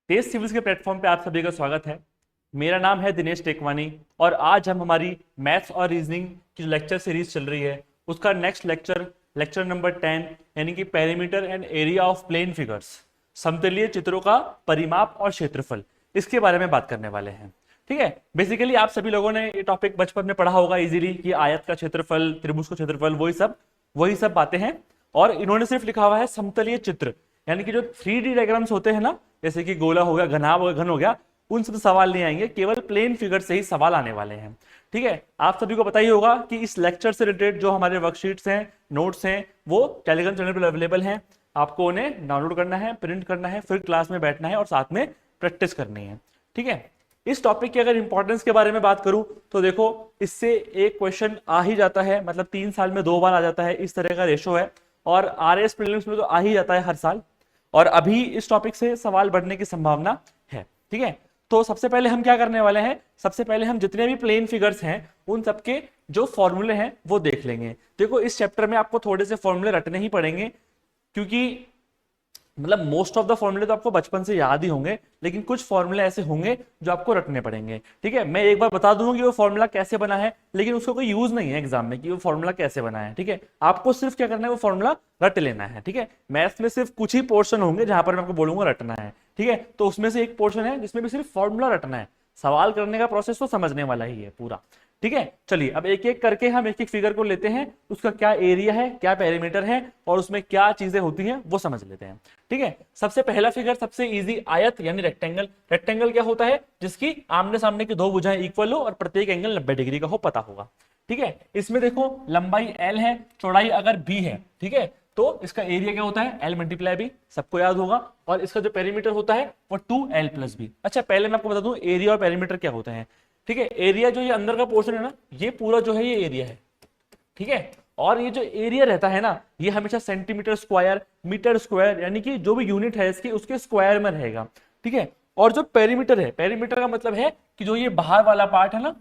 तेज civils के platform पे आप सभी का स्वागत है। मेरा नाम है दिनेश टेकवानी और आज हम हमारी मैथ्स और रीजनिंग की लेक्चर सीरीज चल रही है उसका नेक्स्ट लेक्चर लेक्चर नंबर 10 यानी कि perimeter and area of plane figures, समतलीय चित्रों का परिमाप और क्षेत्रफल, इसके बारे में बात करने वाले हैं। ठीक है, बेसिकली आप सभी लोगों ने ये टॉपिक बचपन में पढ़ा होगा इजीली कि आयत का क्षेत्रफल, त्रिभुज का क्षेत्रफल, वही सब बातें हैं। और इन्होंने सिर्फ लिखा हुआ है समतलीय चित्र, यानी कि जो 3D डायग्राम्स होते हैं ना, जैसे कि गोला हो गया, घनाभ हो गया, घन हो गया, उन सब सवाल नहीं आएंगे, केवल प्लेन फिगर से ही सवाल आने वाले हैं। ठीक है, आप सभी को पता ही होगा कि इस लेक्चर से रिलेटेड जो हमारे वर्कशीट्स हैं, नोट्स हैं, वो टेलीग्राम चैनल पर अवेलेबल हैं। आपको उन्हें डाउनलोड करना है, प्रिंट करना है, फिर क्लास में बैठना है और साथ में प्रैक्टिस करनी है। ठीक है, इस टॉपिक की अगर इंपॉर्टेंस के बारे में बात करूं तो देखो, इससे एक क्वेश्चन आ ही जाता है, मतलब 3 साल में 2 बार आ जाता है, इस तरह का रेशो है। और आरएस प्रीलिम्स में तो आ ही जाता है हर साल, और अभी इस टॉपिक से सवाल बढ़ने की संभावना है। ठीक है, तो सबसे पहले हम क्या करने वाले हैं, सबसे पहले हम जितने भी प्लेन फिगर्स हैं उन सबके जो फॉर्मूले हैं वो देख लेंगे। देखो, इस चैप्टर में आपको थोड़े से फॉर्मूले रटने ही पड़ेंगे, क्योंकि मतलब मोस्ट ऑफ द फॉर्मूले तो आपको बचपन से याद ही होंगे, लेकिन कुछ फॉर्मूले ऐसे होंगे जो आपको रटने पड़ेंगे। ठीक है, मैं एक बार बता दूंगा कि वो फॉर्मूला कैसे बना है, लेकिन उसको कोई यूज नहीं है एग्जाम में कि वो फॉर्मूला कैसे बना है। ठीक है, आपको सिर्फ क्या करना है, वो फॉर्मूला रट लेना है। ठीक है, मैथ्स में सिर्फ कुछ ही पोर्शन होंगे जहां पर मैं आपको बोलूंगा रटना है। ठीक है, तो उसमें से एक पोर्शन है जिसमें भी सिर्फ फॉर्मूला रटना है, सवाल करने का प्रोसेस तो समझने वाला ही है पूरा। ठीक है, चलिए अब एक एक करके हम एक एक फिगर को लेते हैं, उसका क्या एरिया है, क्या पेरीमीटर है और उसमें क्या चीजें होती हैं वो समझ लेते हैं। ठीक है, सबसे पहला फिगर सबसे इजी, आयत यानी रेक्टेंगल। रेक्टेंगल क्या होता है, जिसकी आमने सामने की दो भुजाएं इक्वल हो और प्रत्येक एंगल 90 डिग्री का हो, पता होगा। ठीक है, इसमें देखो लंबाई L है, चौड़ाई अगर B है, ठीक है, तो इसका एरिया क्या होता है, L मल्टीप्लाई B, सबको याद होगा। और इसका जो पेरीमीटर होता है वो 2L प्लस B। अच्छा, पहले मैं आपको बता दूं एरिया और पेरीमीटर क्या होते हैं। ठीक है, एरिया जो ये अंदर का पोर्शन है ना, ये पूरा जो है ये एरिया है। ठीक है, और ये जो एरिया रहता है ना, ये हमेशा सेंटीमीटर स्क्वायर, मीटर स्क्वायर, यानी कि जो भी यूनिट है इसकी उसके स्क्वायर में रहेगा। ठीक है, और जो पेरीमीटर है, पेरीमीटर का मतलब है कि जो ये बाहर वाला पार्ट है ना,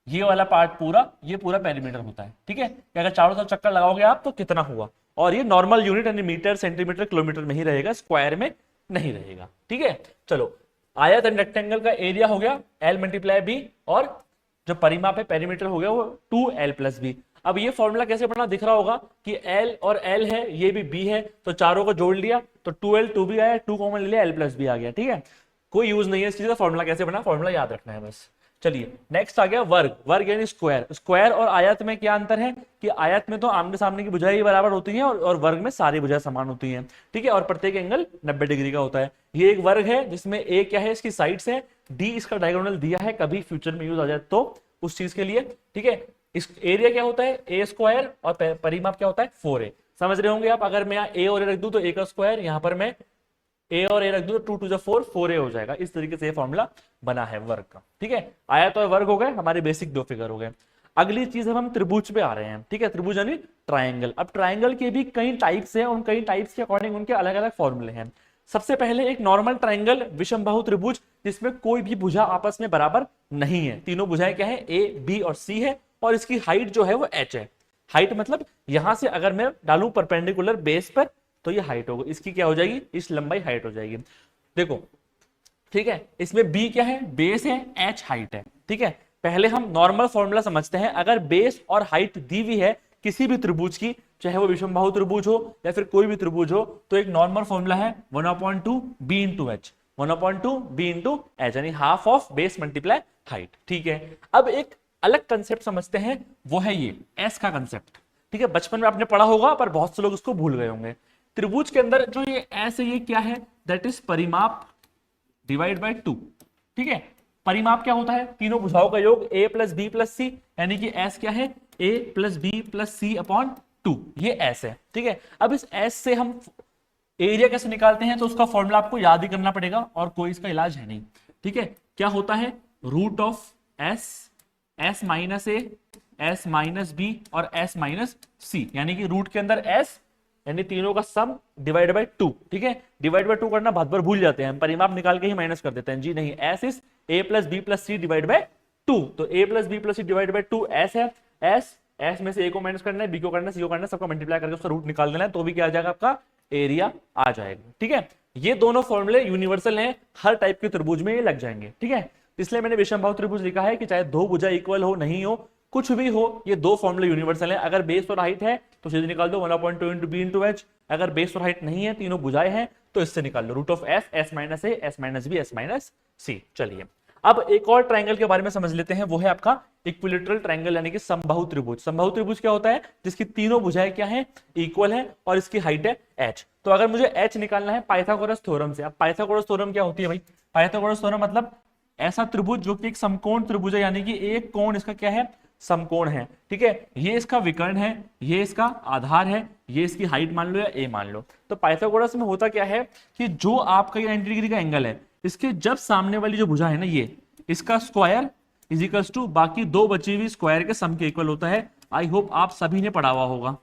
ये वाला पार्ट पूरा, ये पूरा पेरीमीटर होता है। ठीक है, कि अगर चारों तरफ चक्कर लगाओगे आप तो कितना हुआ, और ये नॉर्मल यूनिट यानी मीटर, सेंटीमीटर, किलोमीटर में ही रहेगा, स्क्वायर में नहीं रहेगा। ठीक है, चलो, आयत एंड रेक्टेंगल का एरिया हो गया L मल्टीप्लाई B, और जो परिमाप है पेरीमीटर हो गया वो 2L प्लस B। अब ये फॉर्मूला कैसे बना, दिख रहा होगा कि L और L है, ये भी B है, तो चारों को जोड़ लिया तो 2L 2B आया, 2 कॉमन ले लिया, L प्लस B आ गया। ठीक है, कोई यूज नहीं है इस चीज का, फॉर्मूला कैसे बना, फॉर्मूला याद रखना है बस। चलिए नेक्स्ट आ गया वर्ग। वर्ग यानी स्क्वायर। स्क्वायर और आयत में क्या अंतर है कि आयत में तो आमने सामने की भुजाएं ही बराबर होती हैं, और वर्ग में सारी भुजाएं समान होती हैं। ठीक है, और प्रत्येक एंगल 90 डिग्री का होता है। ये एक वर्ग है जिसमें ए क्या है, इसकी साइड्स है, डी इसका डायगोनल दिया है, कभी फ्यूचर में यूज आ जाए तो उस चीज के लिए। ठीक है, इस एरिया क्या होता है ए स्क्वायर, और परिमाप क्या होता है 4a। समझ रहे होंगे आप, अगर मैं यहाँ ए और ए रख दूं तो ए का स्क्वायर, यहाँ पर मैं ए और ए रख दो तो 2 टू 4 4a हो जाएगा। इस तरीके से ये फॉर्मूला बना है वर्ग का। ठीक है, आयत और वर्ग हो गए हमारे बेसिक 2 फिगर हो गए। अगली चीज हम त्रिभुज पे आ रहे हैं। ठीक है, त्रिभुज यानी ट्रायंगल। अब ट्रायंगल के भी कई टाइप्स हैं, उन कई टाइप्स के अकॉर्डिंग उनके अलग अलग फॉर्मूले हैं। सबसे पहले एक नॉर्मल ट्रायंगल, विषमबाहु त्रिभुज, जिसमें कोई भी भुजा आपस में बराबर नहीं है। तीनों भुजाएं क्या है, ए बी और सी है, और इसकी हाइट जो है वो h है। हाइट मतलब यहां से अगर मैं डालूं परपेंडिकुलर बेस पर तो ये हाइट होगी, इसकी क्या हो जाएगी, इस लंबाई हाइट हो जाएगी। देखो, ठीक है, इसमें b क्या है, बेस है, h हाइट है। ठीक है, पहले हम नॉर्मल फॉर्मूला समझते हैं। अगर बेस और हाइट दी हुई है किसी भी त्रिभुज की, चाहे वो विषमबाहु त्रिभुज हो या फिर कोई भी त्रिभुज हो, तो एक नॉर्मल फॉर्मूला है 1/2 b into H. 1/2 b into H यानी half of base multiply height. ठीक है, अब एक अलग कंसेप्ट समझते हैं, वो है ये s का कंसेप्ट। ठीक है, बचपन में आपने पढ़ा होगा पर बहुत से लोग उसको भूल गए होंगे। त्रिभुज के अंदर जो ये s है, ये क्या है, दैट इज परिमाप डिवाइड बाय 2। ठीक है, परिमाप क्या होता है, तीनों भुजाओं का योग a plus B plus C, यानी कि s क्या है, a plus B plus C upon 2, ये s है। ठीक है, अब इस s से हम एरिया कैसे निकालते हैं, तो उसका फॉर्मूला आपको याद ही करना पड़ेगा और कोई इसका इलाज है नहीं। ठीक है, क्या होता है, root of s, s minus a, s minus b और s माइनस c, यानी कि रूट के अंदर s यानी तीनों का सम डिवाइड बाय 2। ठीक है, डिवाइड बाय 2 करना बहुत बार भूल जाते हैं हम, परिमाप निकाल के ही माइनस कर देते हैं। जी नहीं, s is a plus B plus C divide by 2, तो a plus B plus C divide by 2 s है। s में से a को माइनस करना है, b को करना है, c को करना है, सबको मल्टीप्लाई करके उसका रूट निकाल देना है, तो भी क्या आ जाएगा, आपका एरिया आ जाएगा। ठीक है, ये दोनों फॉर्मूले यूनिवर्सल हैं, हर टाइप के त्रिभुज में ये लग जाएंगे, ठीक है। इसलिए मैंने विषमबाहु त्रिभुज लिखा है कि चाहे दो भुजा इक्वल हो नहीं हो कुछ भी हो, ये दो फॉर्मूले यूनिवर्सल हैं। अगर बेस और हाइट है तो सीधे निकाल दो 1/2 इंटू बी इंटू एच। अगर बेस और हाइट नहीं है, तीनों भुजाएं हैं, तो इससे निकाल लो root of S, S minus A, S minus B, S minus C. चलिए अब एक और ट्रायंगल के बारे में समझ लेते हैं, वो है आपका इक्विलेटरल ट्रायंगल यानी कि समबाहु त्रिभुज। समबाहु त्रिभुज क्या होता है? जिसकी तीनों भुजाएं क्या है? इक्वल है और इसकी हाइट है h। तो अगर मुझे h निकालना है पाइथागोरस थ्योरम से। अब पाइथागोरस थ्योरम क्या होती है भाई? पाइथागोरस थ्योरम मतलब ऐसा त्रिभुज जो कि एक समकोण त्रिभुज है, यानी कि एक कोण इसका क्या है? समकोण है, ठीक है। ये इसका विकर्ण है, ये इसका आधार है, ये इसकी हाइट मान लो या a मान लो। तो पाइथागोरस में होता क्या है कि जो आपका ये 90 डिग्री का एंगल है, इसके जब सामने वाली जो भुजा है ना, ये इसका स्क्वायर इज इक्वल्स टू बाकी दो बची हुई स्क्वायर के सम के इक्वल होता है। आई होप आप सभी ने पढ़ा हुआ होगा,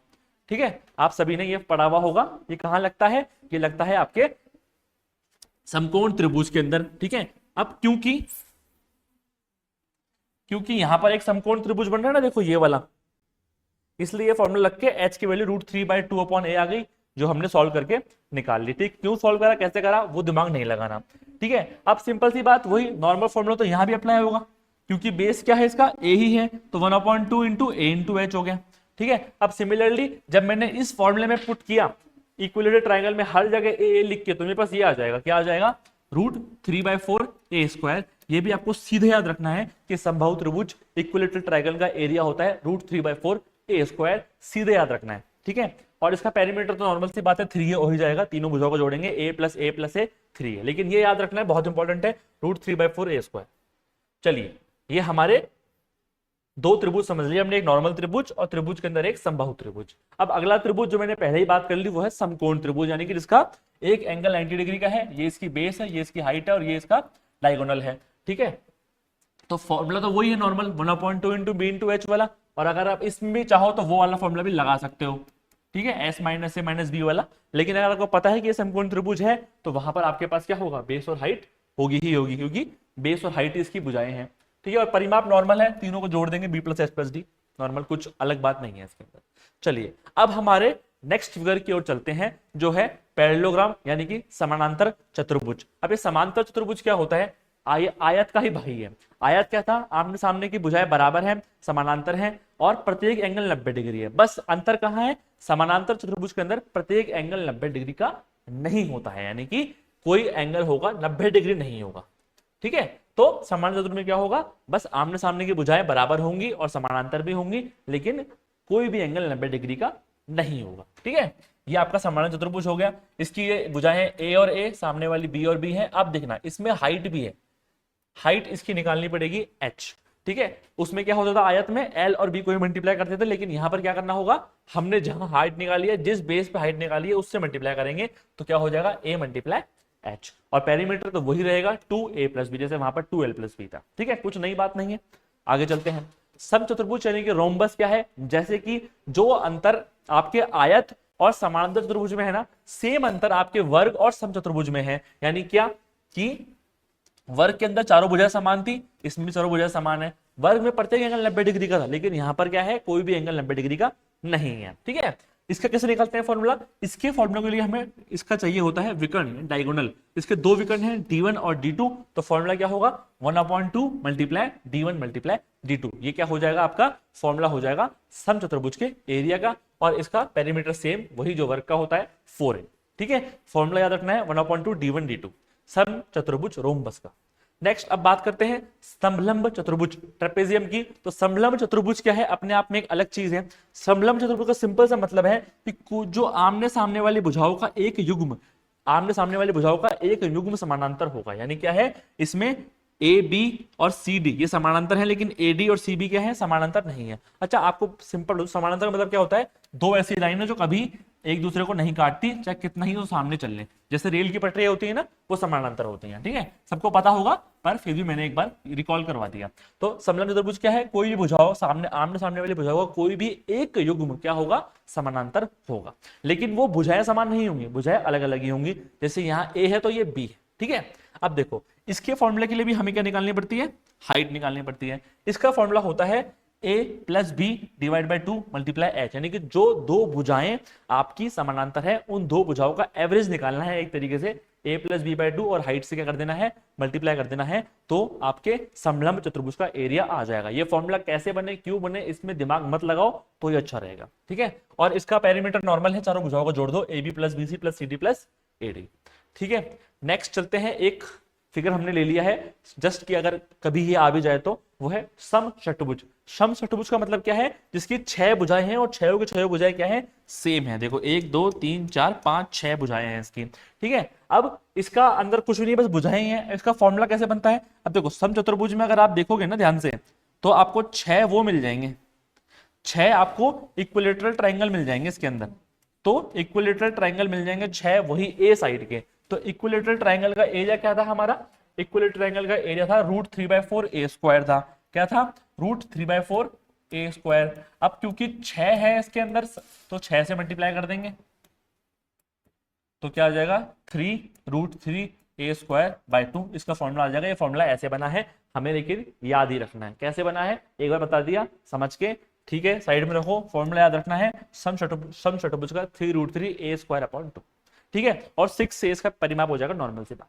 ठीक है, आप सभी ने ये पढ़ा हुआ होगा। ये कहां लगता है? ये लगता है आपके समकोण त्रिभुज के अंदर, ठीक है। अब क्योंकि यहां पर एक समकोण त्रिभुज बन रहा है ना, देखो ये वाला, इसलिए ये फॉर्मूला लग के h की वैल्यू √3/2/a आ गई, जो हमने सॉल्व करके निकाल ली, ठीक। क्यों सॉल्व करा, कैसे करा, वो दिमाग नहीं लगाना, ठीक है। अब सिंपल सी बात, वही नॉर्मल फॉर्मूला तो यहां भी अप्लाई होगा, क्योंकि बेस क्या है इसका? a ही है, तो 1/2 इंटू a इंटू एच हो गया, ठीक है। अब सिमिलरली जब मैंने इस फॉर्मूले में पुट किया इक्विलेटरल ट्रायंगल में हर जगह a लिख के, तो मेरे पास ये आ जाएगा, क्या आ जाएगा? √3/4a²। ये भी आपको सीधे याद रखना है कि समबाहु त्रिभुज इक्विलेटरल ट्रायंगल का एरिया होता है √3/4a², सीधे याद रखना है, ठीक है। और इसका पेरीमीटर तो नॉर्मल सी बात है 3 हो ही जाएगा, तीनों भुजाओं को जोड़ेंगे a plus a plus a 3 है, लेकिन ये याद रखना है, बहुत इंपॉर्टेंट है, √3/4a²। चलिए ये हमारे दो त्रिभुज समझ लिया हमने, एक नॉर्मल त्रिभुज और त्रिभुज के अंदर एक समबाहु त्रिभुज। अब अगला त्रिभुज जो मैंने पहले ही बात कर ली, वो है समकोण त्रिभुज, यानी कि जिसका एक एंगल 90 डिग्री का है, ये इसकी बेस है, ये इसकी हाइट है और ये इसका डायगोनल है, ठीक है। तो फॉर्मूला तो वही है normal 1/2 into B into H वाला, और अगर आप इसमें भी चाहो तो वो वाला फॉर्मूला भी लगा सकते हो, ठीक है, एस माइनस ए माइनस बी वाला। लेकिन अगर आपको पता है कि ये समकोण त्रिभुज है, तो वहां पर आपके पास क्या होगा? बेस और हाइट होगी ही होगी, क्योंकि बेस और हाइट इसकी भुजाएं हैं, ठीक है। और परिमाप नॉर्मल है, तीनों को जोड़ देंगे b plus S plus D, normal, कुछ अलग बात नहीं है इसके अंदर। चलिए अब हमारे नेक्स्ट फिगर की ओर चलते हैं, जो है पैरेललोग्राम यानी कि समानांतर चतुर्भुज। अब ये समांतर चतुर्भुज क्या होता है? आयत का ही भाई है। आयत क्या था? आमने सामने की भुजाएं बराबर हैं, समानांतर हैं और प्रत्येक एंगल 90 डिग्री है। बस अंतर कहां है? समानांतर चतुर्भुज के अंदर प्रत्येक एंगल 90 डिग्री का नहीं होता है, यानी कि कोई एंगल होगा 90 डिग्री नहीं होगा, ठीक है। तो समानांतर चतुर्भुज में क्या होगा? बस आमने सामने की भुजाएं बराबर होंगी और समानांतर भी होंगी, लेकिन कोई भी एंगल 90 डिग्री का नहीं होगा, ठीक है। ये आपका समानांतर चतुर्भुज हो गया। इसकी ये भुजाएं a और a, सामने वाली b और b है। अब देखना इसमें हाइट भी है, हाइट इसकी निकालनी पड़ेगी h, ठीक है। उसमें क्या होता था? आयत में l और b को ही मल्टीप्लाई करते थे, लेकिन यहां पर क्या करना होगा? हमने जहां हाइट निकाली है, जिस बेस पे हाइट निकाली है, उससे मल्टीप्लाई करेंगे, तो क्या हो जाएगा? a मल्टीप्लाई h, और पेरीमीटर तो वही रहेगा 2a प्लस बी, जैसे वहां पर 2l प्लस बी था, ठीक है। कुछ नई बात नहीं है। आगे चलते हैं। समचतुर्भुज यानी कि रोम्बस क्या है? जैसे कि जो अंतर आपके आयत और समानांतर चतुर्भुज में है ना, सेम अंतर आपके वर्ग और समचतुर्भुज में है। यानी क्या कि वर्ग के अंदर चारों भुजाएं समान थी, इसमें भी चारों भुजाएं समान है। वर्ग में प्रत्येक एंगल 90 डिग्री का था, लेकिन यहां पर क्या है? कोई भी एंगल 90 डिग्री का नहीं है, ठीक है। इसका कैसे निकालते हैं फॉर्मूला? इसके फॉर्मूला के लिए हमें इसका चाहिए होता है विकर्ण, डायगोनल। इसके दो विकर्ण हैं d1 और d2, तो फॉर्मूला क्या होगा? 1/2 मल्टीप्लाई d1 मल्टीप्लाई d2। ये क्या हो जाएगा? आपका फॉर्मूला हो जाएगा समचतुर्भुज के एरिया का, और इसका पेरीमीटर सेम वही जो वर्ग का होता है 4 है, ठीक है। फॉर्मूला याद रखना है 1/2 d1 d2, समचतुर्भुज रोम्बस का। नेक्स्ट अब बात करते हैं समलंब चतुर्भुज, ट्रेपेजियम की। तो समलंब चतुर्भुज क्या है? अपने आप में एक अलग चीज है। समलंब चतुर्भुज का सिंपल सा मतलब है कि जो आमने सामने वाली भुजाओं का एक युग्म, आमने सामने वाली भुजाओं का एक युग्म समानांतर होगा। यानी क्या है? इसमें ए बी और सी डी ये समानांतर है, लेकिन ए डी और सी बी क्या है? समानांतर नहीं है। अच्छा, आपको सिंपल समानांतर का मतलब क्या होता है? दो ऐसी लाइन है जो कभी एक दूसरे को नहीं काटती, चाहे कितना ही वो सामने चल ले। जैसे रेल की पटरियां होती है ना, वो समानांतर होती हैं, ठीक है। सबको पता होगा, पर फिर भी मैंने एक बार रिकॉल करवा दिया। तो समलंब चतुर्भुज क्या है? कोई भी भुजाओं सामने, आमने सामने वाली भुजाओं का कोई भी एक युग्म क्या होगा? समानांतर होगा। लेकिन वो भुजाएं समान नहीं होंगी, भुजाएं अलग अलग ही होंगी। जैसे यहाँ ए है तो ये बी है, ठीक है। अब देखो इसके फॉर्मूले के लिए भी हमें क्या निकालनी पड़ती है? हाइट निकालनी पड़ती है। इसका फॉर्मूला होता है a plus B divide by 2 multiply H, यानी कि जो दो भुजाएं आपकी समानांतर है, उन दो भुजाओं का एवरेज निकालना है एक तरीके से a प्लस बी बाई 2 और हाइट से क्या कर देना है, मल्टीप्लाई कर देना है, तो आपके समलंब चतुर्भुज का एरिया आ जाएगा। ये फॉर्मूला कैसे बने, क्यों बने, इसमें दिमाग मत लगाओ तो ये अच्छा रहेगा, ठीक है। और इसका पेरीमीटर नॉर्मल है, चारों भुजाओं को जोड़ दो, A B plus B C plus C D plus A D, ठीक है। नेक्स्ट चलते हैं, एक फिगर हमने ले लिया है जस्ट कि अगर कभी ये आ भी जाए तो, वो है समषटभुज। समषटभुज का मतलब क्या है, जिसकी 6 भुजाएं हैं और 6 की 6 भुजाएं क्या है, सेम है। देखो 1 2 3 4 5 6 भुजाएं हैं इसकी, ठीक है। अब इसका अंदर कुछ भी नहीं, बस भुजाएं हैं। इसका फॉर्मूला कैसे बनता है, अब देखो समचतुर्भुज में अगर आप देखोगे ना ध्यान से, तो आपको 6 वो मिल जाएंगे, 6 आपको इक्विलेटरल ट्राइंगल मिल जाएंगे इसके अंदर। तो इक्विलेटरल ट्राइंगल मिल जाएंगे 6 वही ए साइड के। तो इक्विलेटरल ट्राइंगल का एरिया क्या था हमारा, इक्विलेटरल ट्राइंगल का एरिया था √3/4 ए स्क्वायर था। क्या था, √3/4 ए स्क्वायर। अब क्योंकि 6 है इसके अंदर, तो 6 से मल्टीप्लाई कर देंगे, तो क्या आ जाएगा 3√3 ए स्क्वायर बाई 2, इसका फॉर्मूला आ जाएगा। ये फॉर्मूला ऐसे बना है, हमें लेकिन याद ही रखना है कैसे बना है, एक बार बता दिया समझ के, ठीक है, साइड में रखो। फॉर्मूला याद रखना है समचतुर्भुज का 3√3 ए स्क्वायर अपॉन 2, ठीक है। और 6 से इसका परिमाप हो जाएगा, नॉर्मल सी बात।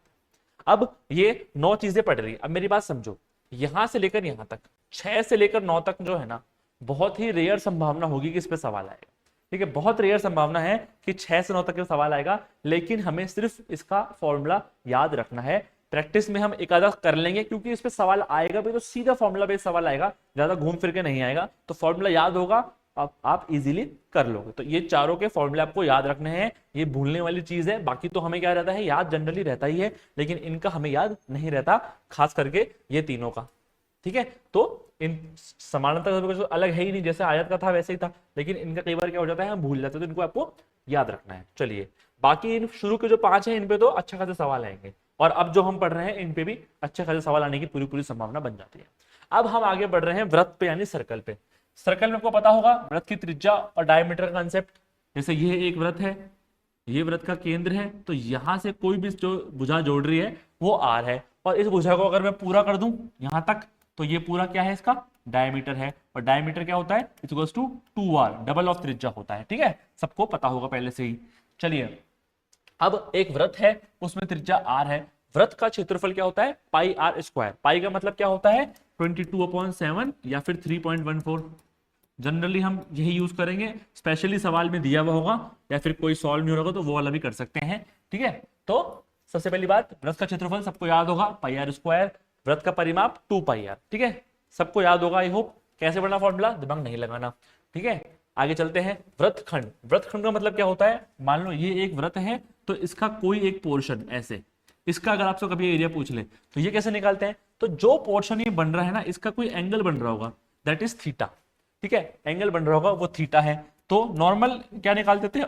अब ये 9 चीजें पढ़ रही है। अब मेरी बात समझो, यहां से लेकर यहां तक, 6 से लेकर 9 तक जो है ना, बहुत ही रेयर संभावना होगी कि इस पे सवाल आएगा, ठीक है। बहुत रेयर संभावना है कि 6 से 9 तक का सवाल आएगा, लेकिन हमें सिर्फ इसका फॉर्मूला याद रखना है। प्रैक्टिस में हम एक आधा कर लेंगे, क्योंकि इस पे सवाल आएगा भी तो सीधा फॉर्मूला बेस्ड सवाल आएगा, ज्यादा घूम फिर के नहीं आएगा। तो फॉर्मूला याद होगा, आप इजीली कर लोगे। तो ये चारों के फॉर्मूले आपको याद रखने हैं, ये भूलने वाली चीज है। बाकी तो हमें क्या रहता है, याद जनरली रहता ही है, लेकिन इनका हमें याद नहीं रहता, खास करके ये तीनों का, ठीक है। तो इन समानांतर कुछ अलग है ही नहीं, जैसे आयत का था वैसे ही था, लेकिन इनका कई बार क्या हो जाता है, हम भूल जाते हैं, तो इनको आपको याद रखना है। चलिए, बाकी इन शुरू के जो 5 हैं इन पे तो अच्छे खासे सवाल आएंगे, और अब जो हम पढ़ रहे हैं इन पे भी अच्छे खासे सवाल आने की पूरी पूरी संभावना बन जाती है। अब हम आगे बढ़ रहे हैं वृत्त पे, यानी सर्कल पे। सर्कल में आपको पता होगा वृत्त की त्रिज्या और डायमीटर का कंसेप्ट। जैसे ये एक वृत्त है, ये वृत्त का केंद्र है, तो यहां से कोई भी जो भुजा जोड़ रही है वो आर है, और इस भुजा को अगर मैं पूरा कर दूं यहां तक, तो ये पूरा क्या है, इसका डायमीटर है। और डायमीटर क्या होता है, equals to 2r, double of त्रिज्या होता है, ठीक है, सबको पता होगा पहले से ही। चलिए, अब एक वृत्त है, उसमें त्रिज्या r है। वृत्त का क्षेत्रफल क्या होता है, पाई आर स्क्वायर। पाई का मतलब क्या होता है, 22/7 या फिर 3.14। जनरली हम यही यूज करेंगे, स्पेशली सवाल में दिया हुआ होगा या फिर कोई सॉल्व नहीं होगा तो वो वाला भी कर सकते हैं, ठीक है। तो सबसे पहली बात, वृत्त का क्षेत्रफल सबको याद होगा, पाई आर स्क्वायर। वृत्त का परिमाप 2πr, ठीक है, सबको याद होगा आई होप। कैसे बढ़ना फॉर्मूला, दिमाग नहीं लगाना, ठीक है। आगे चलते हैं, वृत्तखंड। वृत्तखंड का मतलब क्या होता है, मान लो ये एक वृत्त है, तो इसका कोई एक पोर्शन ऐसे, इसका अगर आपसे कभी एरिया पूछ ले तो ये कैसे निकालते हैं, तो जो पोर्शन ये बन रहा है ना, इसका कोई एंगल बन रहा होगा, दैट इज थीटा, ठीक है, एंगल बन रहा होगा वो थीटा है। तो नॉर्मल क्या निकाल देते हैं,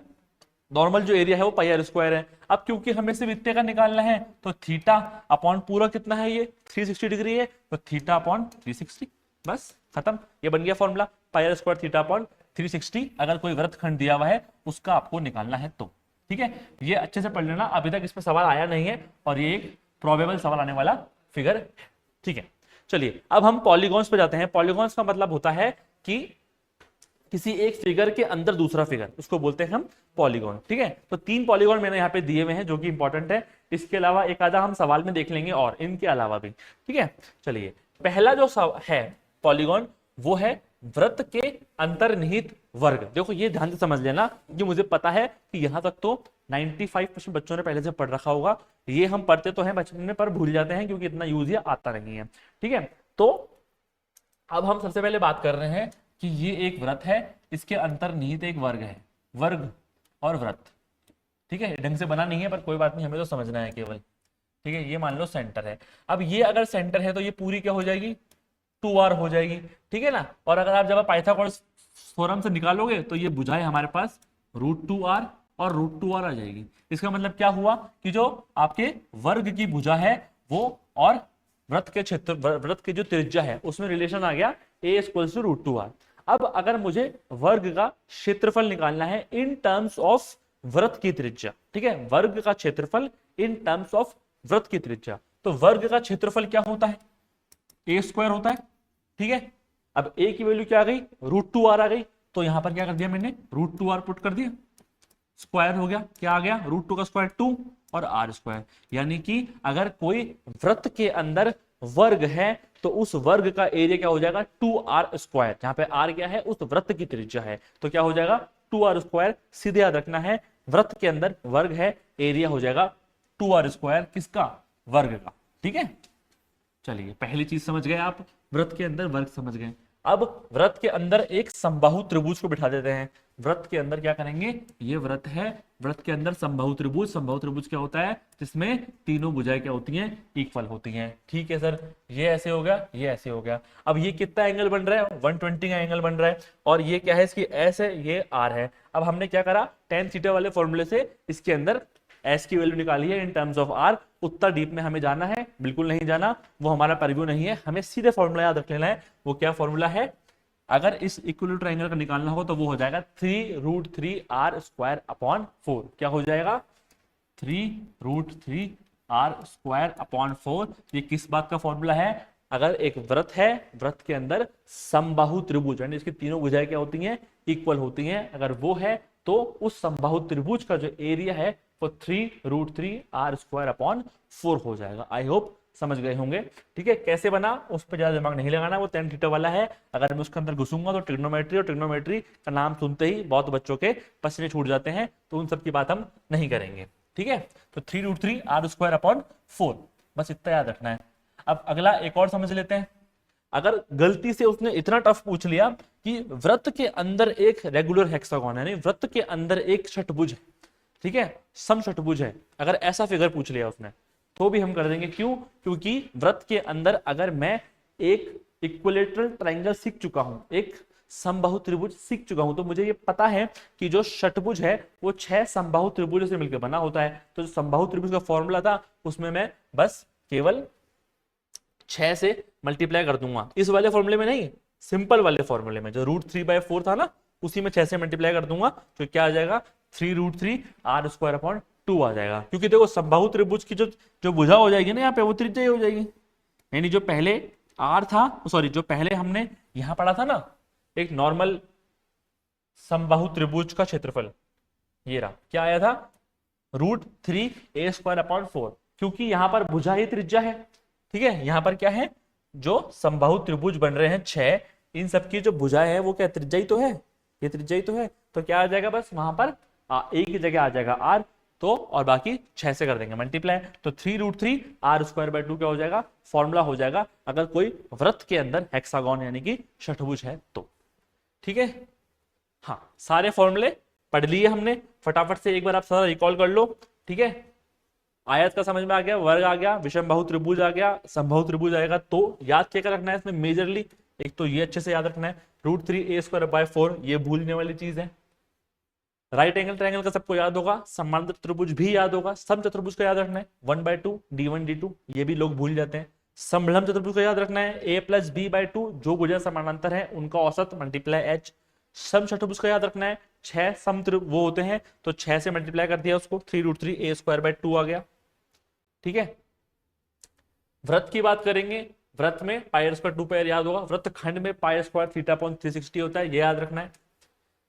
नॉर्मल जो एरिया है वो पाई आर स्क्वायर है। अब क्योंकि हमें सिर्फ इतने का निकालना है, तो थीटा अपॉन पूरा कितना है, ये 360 डिग्री है, तो थीटा अपॉन 360, बस खत्म, ये बन गया formula, pi R square theta upon 360। अगर कोई वृत्तखंड दिया हुआ है उसका आपको निकालना है तो, ठीक है। ये अच्छे से पढ़ लेना, अभी तक इस पर सवाल आया नहीं है, और ये एक प्रोबेबल सवाल आने वाला फिगर है, ठीक है। चलिए, अब हम पॉलीगॉन्स पे जाते हैं। पॉलीगॉन्स का मतलब होता है कि किसी एक फिगर के अंदर दूसरा फिगर, उसको बोलते हैं हम पॉलीगॉन, ठीक है। तो 3 पॉलीगॉन मैंने यहाँ पे दिए हुए हैं जो कि इंपॉर्टेंट है, इसके अलावा एक आधा हम सवाल में देख लेंगे और इनके अलावा भी, ठीक है। चलिए, पहला जो है पॉलीगॉन, वो है वृत्त के अंतर्निहित वर्ग। देखो ये ध्यान से समझ लेना, ये मुझे पता है कि यहां तक तो 95% बच्चों ने पहले से पढ़ रखा होगा। ये हम पढ़ते तो हैं बचपन में, पर भूल जाते हैं क्योंकि इतना यूज ये आता नहीं है, ठीक है। तो अब हम सबसे पहले बात कर रहे हैं कि ये एक वृत्त है, इसके अंतर्निहित एक वर्ग है, वर्ग और वृत्त, ठीक है। ढंग से बना नहीं है पर कोई बात नहीं, हमें तो समझना है केवल, ठीक है। ये मान लो सेंटर है, अब ये अगर सेंटर है तो ये पूरी क्या हो जाएगी, 2r हो जाएगी, ठीक है ना। और अगर आप जब पाइथागोरस थ्योरम से निकालोगे तो ये भुजाएं हमारे पास √2r और √2r आ जाएगी। इसका मतलब क्या हुआ कि जो आपके वर्ग की भुजा है वो और वृत्त के क्षेत्र, वृत्त की जो त्रिज्या है उसमें रिलेशन आ गया, a इक्वल्स टू √2r। अब अगर मुझे वर्ग का क्षेत्रफल निकालना है इन टर्म्स ऑफ वृत्त की त्रिज्या, ठीक है, वर्ग का क्षेत्रफल इन टर्म्स ऑफ वृत्त की त्रिज्या, तो वर्ग का क्षेत्रफल क्या होता है, a स्क्वायर होता है, ठीक है। अब a की वैल्यू क्या आ गई, √2r आ गई, तो यहां पर क्या कर दिया मैंने, √2r पुट कर दिया, स्क्वायर हो गया, क्या आ गया, √2 का स्क्वायर 2, और आर स्क्वायर। यानी कि अगर कोई वृत्त के अंदर वर्ग है तो उस वर्ग का एरिया क्या हो जाएगा 2r²। जहां पे r क्या है उस वृत्त की त्रिज्या है, तो क्या हो जाएगा 2r²। सीधे याद रखना है वृत्त के अंदर वर्ग है, एरिया हो जाएगा 2r²। किसका? वर्ग का। ठीक है, चलिए पहली चीज समझ गए आप, वृत्त के अंदर वर्ग समझ गए। अब वृत्त के अंदर एक समबाहु त्रिभुज को बिठा देते हैं। वृत्त के अंदर क्या करेंगे, ये वृत्त है, वृत्त के अंदर समबाहु त्रिभुज। समबाहु त्रिभुज क्या होता है? जिसमें तीनों भुजाएं क्या होती हैं? इक्वल होती हैं। ठीक है सर, ये ऐसे हो गया, ये ऐसे हो गया। अब ये कितना एंगल बन रहा है? 120 का एंगल बन रहा है। और ये क्या है? इसकी एस है, ये आर है। अब हमने क्या करा, टेन थीटा वाले फॉर्मूले से इसके अंदर एस की वैल्यू निकाली है इन टर्म्स ऑफ आर। उतना डीप में हमें जाना है बिल्कुल नहीं जाना, वो हमारा परव्यू नहीं है। हमें सीधे फॉर्मूला याद रख लेना है। वो क्या फॉर्मूला है? अगर इस इक्विलेटरल ट्रायंगल का निकालना हो तो वो हो जाएगा 3√3r²/4। क्या हो जाएगा? 3√3r²/4। ये किस बात का फॉर्मूला है? अगर एक वृत्त है, वृत्त के अंदर समबाहु त्रिभुज यानी इसकी तीनों भुजाएं क्या होती हैं? इक्वल होती हैं। अगर वो है तो उस समबाहु त्रिभुज का जो एरिया है वो 3√3r²/4 हो जाएगा। आई होप समझ गए होंगे। ठीक है, कैसे बना उस पर ज्यादा दिमाग नहीं लगाना, वो tan थीटा वाला है। अगर मैं उसके अंदर घुसूंगा तो ट्रिग्नोमेट्री, और ट्रिग्नोमेट्री का नाम सुनते ही बहुत बच्चों के पसीने छूट जाते हैं, तो उन सब की बात हम नहीं करेंगे। ठीक है, तो 3√3r²/4 बस इतना याद रखना है। अब अगला एक और समझ लेते हैं। अगर गलती से उसने इतना टफ पूछ लिया कि वृत्त के अंदर एक रेगुलर हेक्सागोन है, वृत्त के अंदर एक षटभुज है, ठीक है, समषटभुज है, अगर ऐसा फिगर पूछ लिया उसने तो भी हम कर देंगे। क्यों? क्योंकि वृत्त के अंदर अगर मैं एक इक्विलेटरल ट्रायंगल सीख चुका हूं, एक समबाहु त्रिभुज सीख चुका हूं, तो मुझे ये पता है कि जो षटभुज है वो 6 समबाहु त्रिभुजों से मिलकर बना होता है। तो जो समबाहु त्रिभुज का फॉर्मूला था उसमें मैं बस केवल 6 से मल्टीप्लाई कर दूंगा। इस वाले फॉर्मूले में नहीं, सिंपल वाले फॉर्मूले में जो √3/4 था ना, उसी में 6 से मल्टीप्लाई कर दूंगा तो क्या आ जाएगा? 3√3r²/2 आ जाएगा। क्योंकि देखो समबाहु त्रिभुज की जो जो भुजा हो जाएगी ना यहाँ पे, वो त्रिज्या हो जाएगी। यानी जो पहले r था, सॉरी जो पहले हमने यहां पढ़ा था ना, एक नॉर्मल समबाहु त्रिभुज का क्षेत्रफल, ये रहा, क्या आया था? √3a²/4। क्योंकि यहां पर भुजा ही त्रिज्या है। ठीक है, यहां पर क्या है? जो समबाहु त्रिभुज बन रहे हैं 6, इन सबकी जो भुजाएं है वो क्या त्रिज्या ही तो है, ये त्रिज्या ही तो है। तो क्या आ जाएगा? बस वहां पर एक की जगह आ जाएगा r, तो और बाकी 6 से कर देंगे मल्टीप्लाई, तो 3√3r²/2 क्या हो जाएगा? फॉर्मूला हो जाएगा अगर कोई वृत्त के अंदर हेक्सागोन यानी कि षटभुज है तो। ठीक है, हाँ सारे फॉर्मूले पढ़ लिए हमने, फटाफट से एक बार आप सारा रिकॉल कर लो। ठीक है, आयत का समझ में आ गया, वर्ग आ गया, विषमबाहु त्रिभुज आ गया, समबाहु त्रिभुज आएगा। तो याद क्या रखना है इसमें मेजरली? एक तो ये अच्छे से याद रखना है, √3a²/4, ये भूलने वाली चीज है। राइट एंगल ट्रायंगल का सबको याद होगा, समांतर त्रिभुज भी याद होगा, समचतुर्भुज का याद रखना है 1/2 d1 d2, ये भी लोग भूल जाते हैं। समलंब चतुर्भुज का याद रखना है a+b/2, जो भुजा समानांतर है उनका औसत मल्टीप्लाई h। समचतुर्भुज का याद रखना है 6 वो होते हैं, तो 6 से मल्टीप्लाई कर दिया उसको, 3√3a²/2 आ गया। ठीक है, वृत्त की बात करेंगे, वृत्त में πr²2πr याद होगा, वृत्त खंड में πr²θ/360 होता है, ये याद रखना है।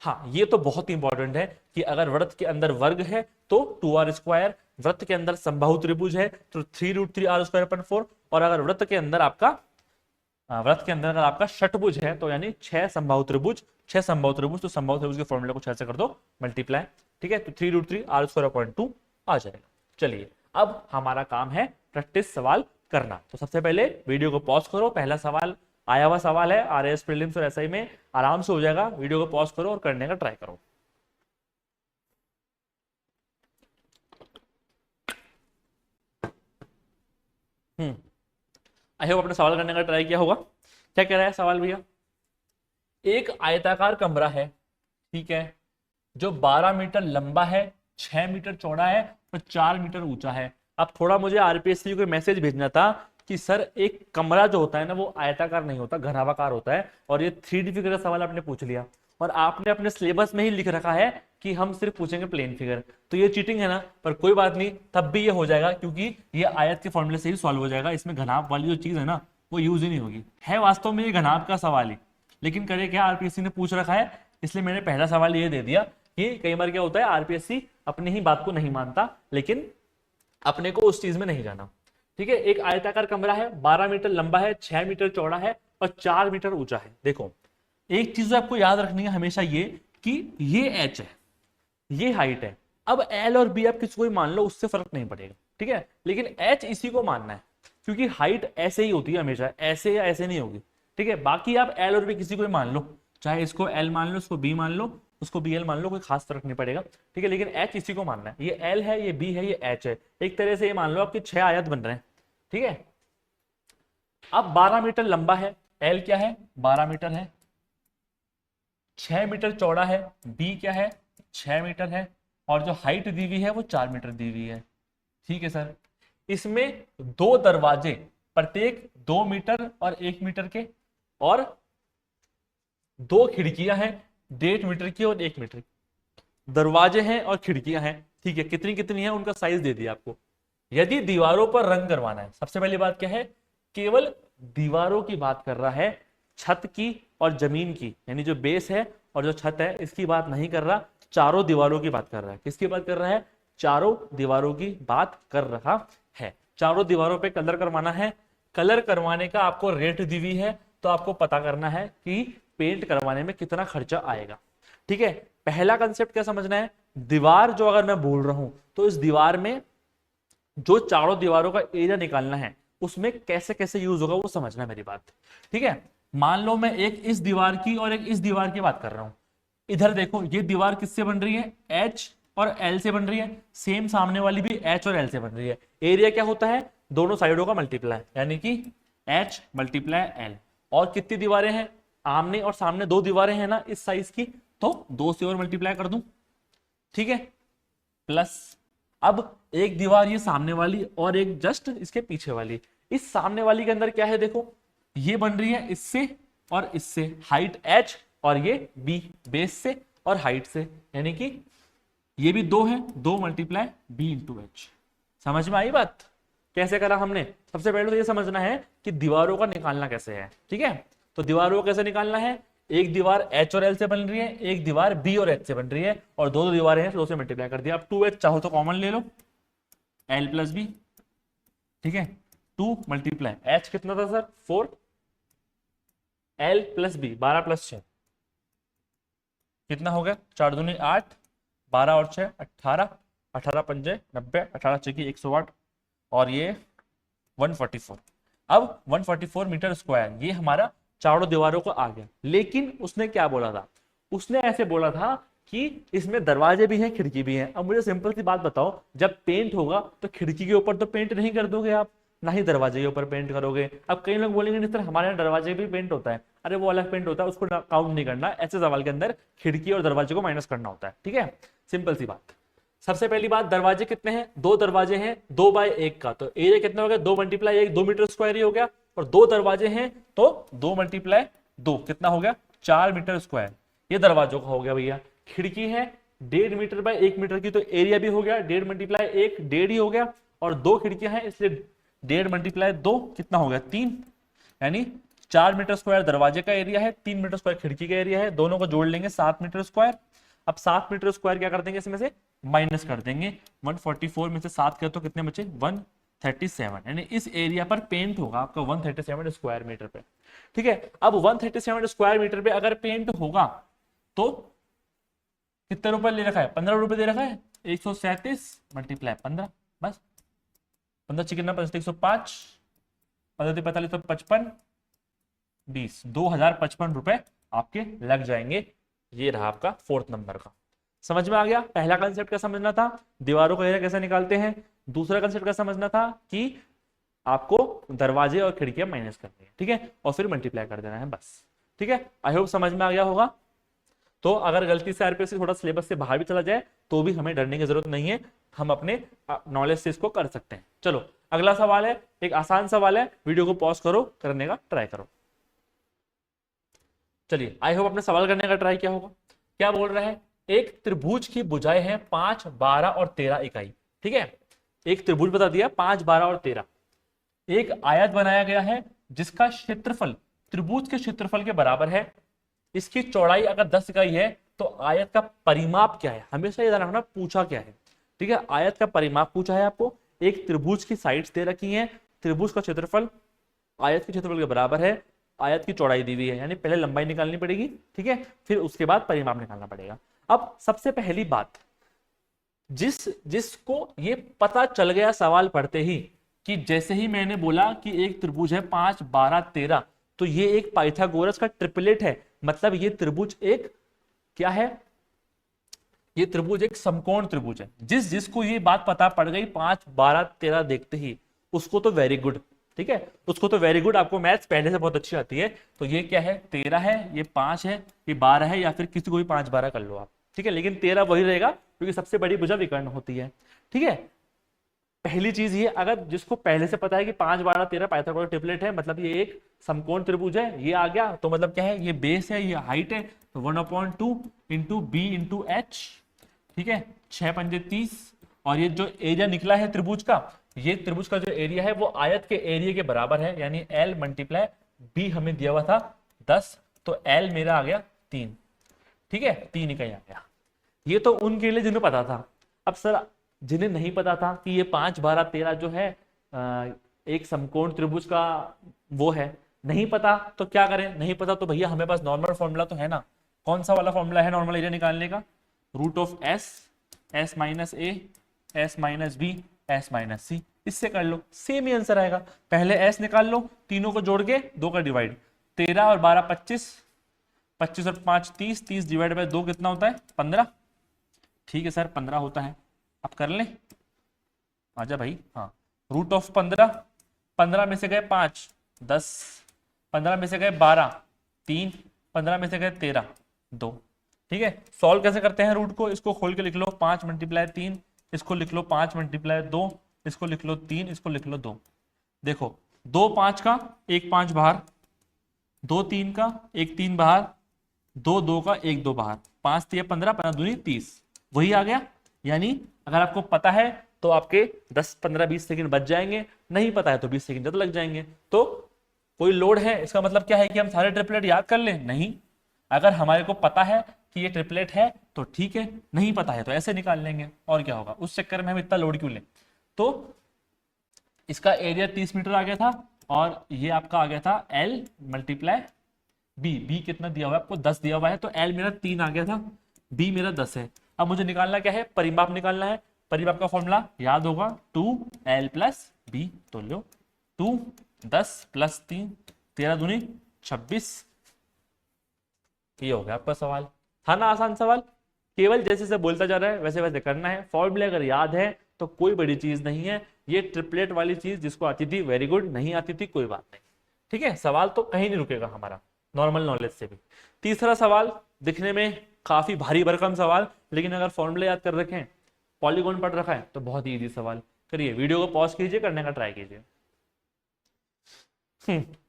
हाँ, ये तो बहुत इंपॉर्टेंट है कि अगर वृत्त के अंदर वर्ग है तो 2r², वृत्त के अंदर समबाहु त्रिभुज है तो 3√3r²/4, और अगर वृत्त के अंदर आपका अगर आपका षटभुज है तो यानी 6 समबाहु त्रिभुज, 6 समबाहु त्रिभुज, तो समबाहु त्रिभुज के फॉर्मूले को 6 से कर दो मल्टीप्लाई। ठीक है, तो 3√3r²/2 आ जाएगा। चलिए अब हमारा काम है प्रैक्टिस सवाल करना। तो सबसे पहले वीडियो को पॉज करो, पहला सवाल आया हुआ सवाल है आरएएस प्रीलिम्स और एसआई में, आराम से हो जाएगा। वीडियो को पॉज करो और करने का ट्राई करो। आई होप अपने सवाल करने का ट्राई किया होगा। क्या कह रहा है सवाल भैया? एक आयताकार कमरा है, ठीक है, जो 12 मीटर लंबा है, 6 मीटर चौड़ा है और 4 मीटर ऊंचा है। अब थोड़ा मुझे आरपीएससी को मैसेज भेजना था कि सर एक कमरा जो होता है ना वो आयताकार नहीं होता, घनाभाकार होता है, और ये 3D फिगर का सवाल आपने पूछ लिया और आपने अपने सिलेबस में ही लिख रखा है कि हम सिर्फ पूछेंगे प्लेन फिगर। तो ये चीटिंग है ना, पर कोई बात नहीं, तब भी ये हो जाएगा क्योंकि ये आयत के फॉर्मूले से ही सॉल्व हो जाएगा। इसमें घनाभ वाली जो चीज है ना वो यूज ही नहीं होगी। है वास्तव में ये घनाभ का सवाल ही, लेकिन करे क्या, आरपीएससी ने पूछ रखा है इसलिए मैंने पहला सवाल ये दे दिया कि कई बार क्या होता है आरपीएससी अपनी ही बात को नहीं मानता, लेकिन अपने को उस चीज में नहीं जाना। ठीक है, एक आयताकार कमरा है, 12 मीटर लंबा है, 6 मीटर चौड़ा है और 4 मीटर ऊंचा है। देखो एक चीज आपको याद रखनी है हमेशा ये कि ये एच है, ये हाइट है। अब एल और बी आप किसी को भी मान लो, उससे फर्क नहीं पड़ेगा। ठीक है, लेकिन एच इसी को मानना है, क्योंकि हाइट ऐसे ही होती है हमेशा, ऐसे या ऐसे नहीं होगी। ठीक है, बाकी आप एल और बी किसी को भी मान लो, चाहे इसको एल मान लो, इसको बी मान लो, उसको बी एल मान लो, कोई खास फर्क नहीं पड़ेगा। ठीक है, लेकिन एच इसी को मानना है। ये एल है, ये बी है, ये एच है। एक तरह से ये मान लो आपके 6 आयत बन रहे हैं। ठीक है, अब 12 मीटर लंबा है, एल क्या है 12 मीटर है, 6 मीटर चौड़ा है, बी क्या है 6 मीटर है, और जो हाइट दी हुई है वो 4 मीटर दी हुई है। ठीक है सर, इसमें दो दरवाजे, प्रत्येक 2 मीटर और 1 मीटर के, और दो खिड़कियां हैं 1.5 मीटर की और 1 मीटर की। दरवाजे हैं और खिड़कियां हैं। ठीक है, कितनी कितनी है उनका साइज दे दिया आपको। यदि दीवारों पर रंग करवाना है, सबसे पहली बात क्या है, केवल दीवारों की बात कर रहा है, छत की और जमीन की, यानी जो बेस है और जो छत है इसकी बात नहीं कर रहा, चारों दीवारों की बात कर रहा है। किसकी बात कर रहा है, चारों दीवारों की बात कर रहा है। चारों दीवारों पे कलर करवाना है, कलर करवाने का आपको रेट दी हुई है, तो आपको पता करना है कि पेंट करवाने में कितना खर्चा आएगा। ठीक है, पहला कंसेप्ट क्या समझना है, दीवार जो अगर मैं बोल रहा हूं तो इस दीवार में जो चारों दीवारों का एरिया निकालना है उसमें कैसे कैसे यूज होगा वो समझना है मेरी बात। ठीक है, मान लो मैं एक इस दीवार की और एक इस दीवार की बात कर रहा हूं। इधर देखो ये दीवार किससे बन रही है, एच और एल से बन रही है, सेम सामने वाली भी एच और एल से बन रही है। एरिया क्या होता है, दोनों साइडों का मल्टीप्लाई, यानी कि एच मल्टीप्लाई एल। और कितनी दीवारें हैं, आमने और सामने दो दीवारें हैं ना इस साइज की, तो 2 से और मल्टीप्लाई कर दूं। ठीक है, प्लस अब एक दीवार ये सामने वाली और एक जस्ट इसके पीछे वाली। इस सामने वाली के अंदर क्या है, देखो ये बन रही है इससे और इससे, हाइट एच और ये बी, बेस से और हाइट से, यानी कि ये भी 2 है, 2 मल्टीप्लाई बी इंटू एच। समझ में आई बात, कैसे करा हमने। सबसे पहले तो ये समझना है कि दीवारों का निकालना कैसे है। ठीक है, तो दीवारों को कैसे निकालना है, एक दीवार एच और एल से बन रही है, एक दीवार बी और एच से बन रही है, और दो दीवारें हैं, 2 से मल्टीप्लाई कर दिया। अब 2h चाहो तो कॉमन ले लो, एल प्लस बी। ठीक है, 2 मल्टीप्लाई एच कितना था sir 4, L plus B 12 plus 6 कितना हो गया, 4 दूनी 8, 12 और 6 18, 18 पंजे 90, 18 चौकी 108, और ये 144। अब 144 मीटर स्क्वायर ये हमारा चारों दीवारों को आ गया। लेकिन उसने क्या बोला था, उसने ऐसे बोला था कि इसमें दरवाजे भी हैं खिड़की भी हैं। अब मुझे सिंपल सी बात बताओ, जब पेंट होगा तो खिड़की के ऊपर तो पेंट नहीं कर दोगे आप, ना ही दरवाजे के ऊपर पेंट करोगे। अब कई लोग बोलेंगे नहीं सर हमारे यहाँ दरवाजे भी पेंट होता है, अरे वो अलग पेंट होता है, उसको काउंट नहीं करना। ऐसे सवाल के अंदर खिड़की और दरवाजे को माइनस करना होता है। ठीक है, सिंपल सी बात। सबसे पहली बात, दरवाजे कितने हैं, 2 दरवाजे हैं, 2 बाय 1 का, तो एरिया कितना हो गया, 2 मल्टीप्लाई 1, 2 मीटर स्क्वायर ही हो गया। और 2 दरवाजे हैं तो 2 मल्टीप्लाई 2 कितना हो गया, 4 मीटर स्क्वायर। ये दरवाजों का हो गया भैया। खिड़की है 1.5 मीटर बाय 1 मीटर की, तो एरिया भी हो गया 1.5 मल्टीप्लाई 1, 1.5 ही हो गया। और 2 खिड़कियां हैं इसलिए 1.5 मल्टीप्लाई 2 कितना हो गया 3, यानी 4 मीटर स्क्वायर दरवाजे का एरिया है, 3 मीटर स्क्वायर खिड़की का एरिया है, दोनों को जोड़ लेंगे 7 मीटर स्क्वायर। अब 7 मीटर स्क्वायर क्या कर देंगे, इसमें से माइनस कर देंगे। 144 में से 7 कर तो कितने बचे 137, यानी इस एरिया पर पेंट होगा आपका 137 स्क्वायर मीटर पे। ठीक है, अब 137 स्क्वायर मीटर पे अगर पेंट होगा तो कितने रुपए ले रखा है, 15 रुपए दे रखा है, 137 मल्टीप्लाई 15, बस 15 चिकन 105, 15 45 तो 55, 20, 2055 रुपए आपके लग जाएंगे। ये रहा आपका 4th नंबर का। समझ में आ गया, पहला कंसेप्ट क्या समझना था, दीवारों का एरिया कैसे निकालते हैं। दूसरा कंसेप्ट क्या समझना था कि आपको दरवाजे और खिड़कियां माइनस करनी है। ठीक है, और फिर मल्टीप्लाई कर देना है बस। ठीक है, आई होप समझ में आ गया होगा। तो अगर गलती से आरपीएससी थोड़ा सिलेबस से बाहर भी चला जाए तो भी हमें डरने की जरूरत नहीं है, हम अपने नॉलेज से इसको कर सकते हैं। चलो अगला सवाल है, एक आसान सवाल है, वीडियो को पॉज करो, करने का ट्राई करो। चलिए, आई होप अपने सवाल करने का ट्राई किया होगा। क्या बोल रहा है, एक त्रिभुज की भुजाएं हैं 5, 12 और 13 इकाई। ठीक है, एक त्रिभुज बता दिया 5, 12 और 13। एक आयत बनाया गया है जिसका क्षेत्रफल त्रिभुज के क्षेत्रफल के बराबर है। इसकी चौड़ाई अगर 10 इकाई है तो आयत का परिमाप क्या है, हमेशा ये ध्यान रखना पूछा क्या है। ठीक है, आयत का परिमाप पूछा है आपको। एक त्रिभुज की साइड्स दे रखी हैं, त्रिभुज का क्षेत्रफल आयत के क्षेत्रफल के बराबर है, आयत की चौड़ाई दी हुई है, यानी पहले लंबाई निकालनी पड़ेगी, ठीक है, फिर उसके बाद परिमाप निकालना पड़ेगा। अब सबसे पहली बात, जिसको ये पता चल गया सवाल पढ़ते ही कि जैसे ही मैंने बोला कि एक त्रिभुज है 5 12 13, तो ये एक पाइथागोरस का ट्रिपलेट है, मतलब ये त्रिभुज एक क्या है, ये त्रिभुज एक समकोण त्रिभुज है। जिसको ये बात पता पड़ गई 5 12 13 देखते ही, उसको तो वेरी गुड, ठीक है, उसको तो वेरी गुड, आपको मैथ्स पहले से बहुत अच्छी आती है। तो ये क्या है, 13 है, ये 5 है, ये 12 है, या फिर किसी को भी 5 12 कर लो आप, ठीक है, लेकिन 13 वही रहेगा क्योंकि सबसे बड़ी भुजा विकर्ण होती है, ठीक है। पहली चीज ये, अगर जिसको पहले से पता है कि 5 12 13 पाइथागोरस ट्रिपलेट है, मतलब ये एक समकोण त्रिभुज है, ये आ गया, तो मतलब क्या है, ये बेस है, ये हाइट है, तो 1/2 इंटू बी इंटू एच, ठीक है, 6 पंजे 30, और ये जो एरिया निकला है त्रिभुज का, ये त्रिभुज का जो एरिया है वो आयत के एरिया के बराबर है, यानी L मल्टीप्लाई बी हमें दिया हुआ था 10, तो L मेरा आ गया 3, ठीक है, 3 इकाई आ गया। ये तो उनके लिए जिन्हें पता था। अब सर जिन्हें नहीं पता था कि ये 5 12 13 जो है एक समकोण त्रिभुज का वो है, नहीं पता तो क्या करें, नहीं पता तो भैया हमें पास नॉर्मल फॉर्मूला तो है ना। कौन सा वाला फॉर्मूला है नॉर्मल एरिया निकालने का, root of S, S minus A, S minus B, S minus C, इससे कर लो, सेम ही आंसर आएगा। पहले एस निकाल लो, तीनों को जोड़ के 2 का डिवाइड, 13 और 12 25, 25 और 5 30, 30 डिवाइड बाय 2 कितना होता है 15, ठीक है सर 15 होता है। अब कर लें, आजा भाई, हाँ, रूट ऑफ 15, 15 में से गए 5 10, 15 में से गए 12 3, 15 में से गए 13 2, ठीक है। सॉल्व कैसे करते हैं रूट को, इसको खोल के लिख लो 5 मल्टीप्लाई 3, इसको लिख लो 5 मल्टीप्लाई 2, इसको लिख लो 3, इसको लिख लो 2। देखो 2 5 का 1 5 बाहर, 2 3 का 1 3 बाहर, 2 2 का 1 2 बाहर, 5 3 15, 15 दूनी 30, वही आ गया। यानी अगर आपको पता है तो आपके 10 15 20 सेकंड बच जाएंगे, नहीं पता है तो 20 सेकंड ज्यादा लग जाएंगे। तो कोई लोड है, इसका मतलब क्या है कि हम सारे ट्रिपलेट याद कर लें, नहीं। अगर हमारे को पता है कि ये ट्रिपलेट है तो ठीक है, नहीं पता है तो ऐसे निकाल लेंगे, और क्या होगा, उस चक्कर में हम इतना लोड क्यों लें। तो इसका एरिया 30 मीटर आ गया था, और ये आपका आ गया था L मल्टीप्लाई बी कितना दिया हुआ है आपको, 10 दिया हुआ है, तो L मेरा 3 आ गया था, B मेरा 10 है। अब मुझे निकालना क्या है, परिमाप निकालना है। परिमाप का फॉर्मूला याद होगा 2L प्लस बी, तो लो 2 10 प्लस 3 13 दूनी 26। ये हो गया आपका सवाल, था ना आसान सवाल, केवल जैसे से बोलता जा रहा है वैसे वैसे करना है। फॉर्मूले अगर याद है तो कोई बड़ी चीज नहीं है, ये ट्रिपलेट वाली चीज जिसको आती थी वेरी गुड, नहीं आती थी कोई बात नहीं, ठीक है। सवाल तो कहीं नहीं रुकेगा हमारा, नॉर्मल नॉलेज से भी। तीसरा सवाल दिखने में काफी भारी भरकम सवाल, लेकिन अगर फॉर्मूले याद कर रखे हैं, पॉलीगॉन पढ़ रखा है, तो बहुत ही ईजी सवाल। करिए, वीडियो को पॉज कीजिए, करने का ट्राई कीजिए।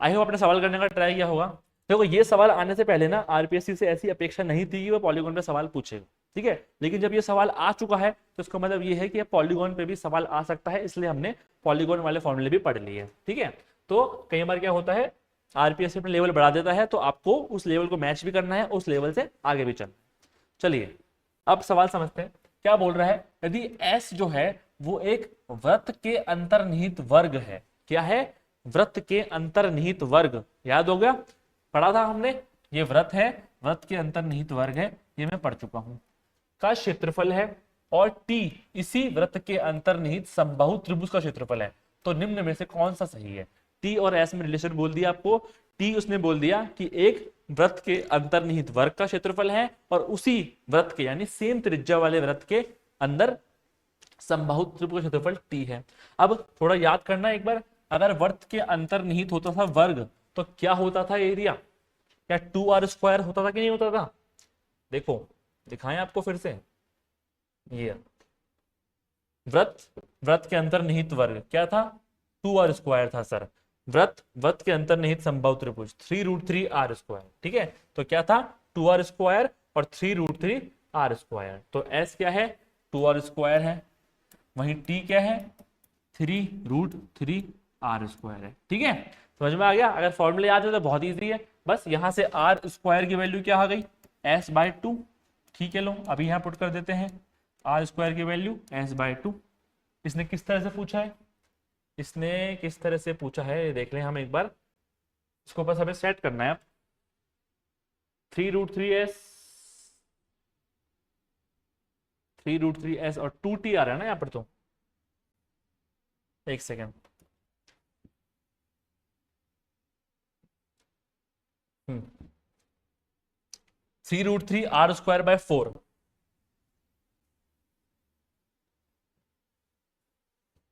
आई होप आपने सवाल करने का ट्राई किया होगा। देखो ये सवाल आने से पहले ना आरपीएससी से ऐसी अपेक्षा नहीं थी कि वो पॉलीगॉन पे सवाल पूछेगा, ठीक है, लेकिन जब ये सवाल आ चुका है तो इसका मतलब ये है कि पॉलीगॉन पे भी सवाल आ सकता है, इसलिए हमने पॉलीगॉन वाले फॉर्मूले भी पढ़ लिए, ठीक है। तो कई बार क्या होता है, आरपीएससी अपने लेवल बढ़ा देता है, तो आपको उस लेवल को मैच भी करना है, उस लेवल से आगे भी चलना। चलिए अब सवाल समझते हैं, क्या बोल रहा है, यदि एस जो है वो एक वृत्त के अंतर्निहित वर्ग है, क्या है, वृत्त के अंतर्निहित वर्ग, याद हो गया, पढ़ा था हमने, ये वृत्त है, वृत्त के अंतर्निहित वर्ग है, ये मैं पढ़ चुका हूं, का क्षेत्रफल है, और टी इसी वृत्त के अंतर्निहित समबाहु त्रिभुज का क्षेत्रफल है, तो निम्न में से कौन सा सही है। टी और एस में रिलेशन बोल दिया आपको, टी उसने बोल दिया कि एक वृत्त के अंतर्निहित वर्ग का क्षेत्रफल है, और उसी वृत्त के यानी सेम त्रिज्या वाले वृत्त के अंदर समबाहु त्रिभुज का क्षेत्रफल टी है। अब थोड़ा याद करना एक बार, अगर वृत्त के अंतर्निहित होता था वर्ग तो क्या होता था एरिया, क्या 2r² होता था कि नहीं होता था। देखो दिखाएं आपको फिर से, ये वृत्त के अंतर्निहित वर्ग क्या था, 2r² था सर। वृत्त के अंतर्निहित समबाहु त्रिभुज 3√3r², ठीक है, तो क्या था 2r² और 3√3r², तो s क्या है 2r² है, वहीं t क्या है 3√3r² है, ठीक है, समझ में आ गया। अगर फॉर्मूला याद है तो बहुत इजी है, बस यहां से r² की वैल्यू क्या आ गई s/2, ठीक है, लो अभी यहां पुट कर देते हैं r² की वैल्यू s/2, इसने किस तरह से पूछा है, इसने किस तरह से पूछा है देख लें हम एक बार। इसको बस हमें सेट करना है। 3√3s, 3√3s और 2t आ रहा है ना यहाँ पर। तो एक सेकेंड, 3√3r²/4,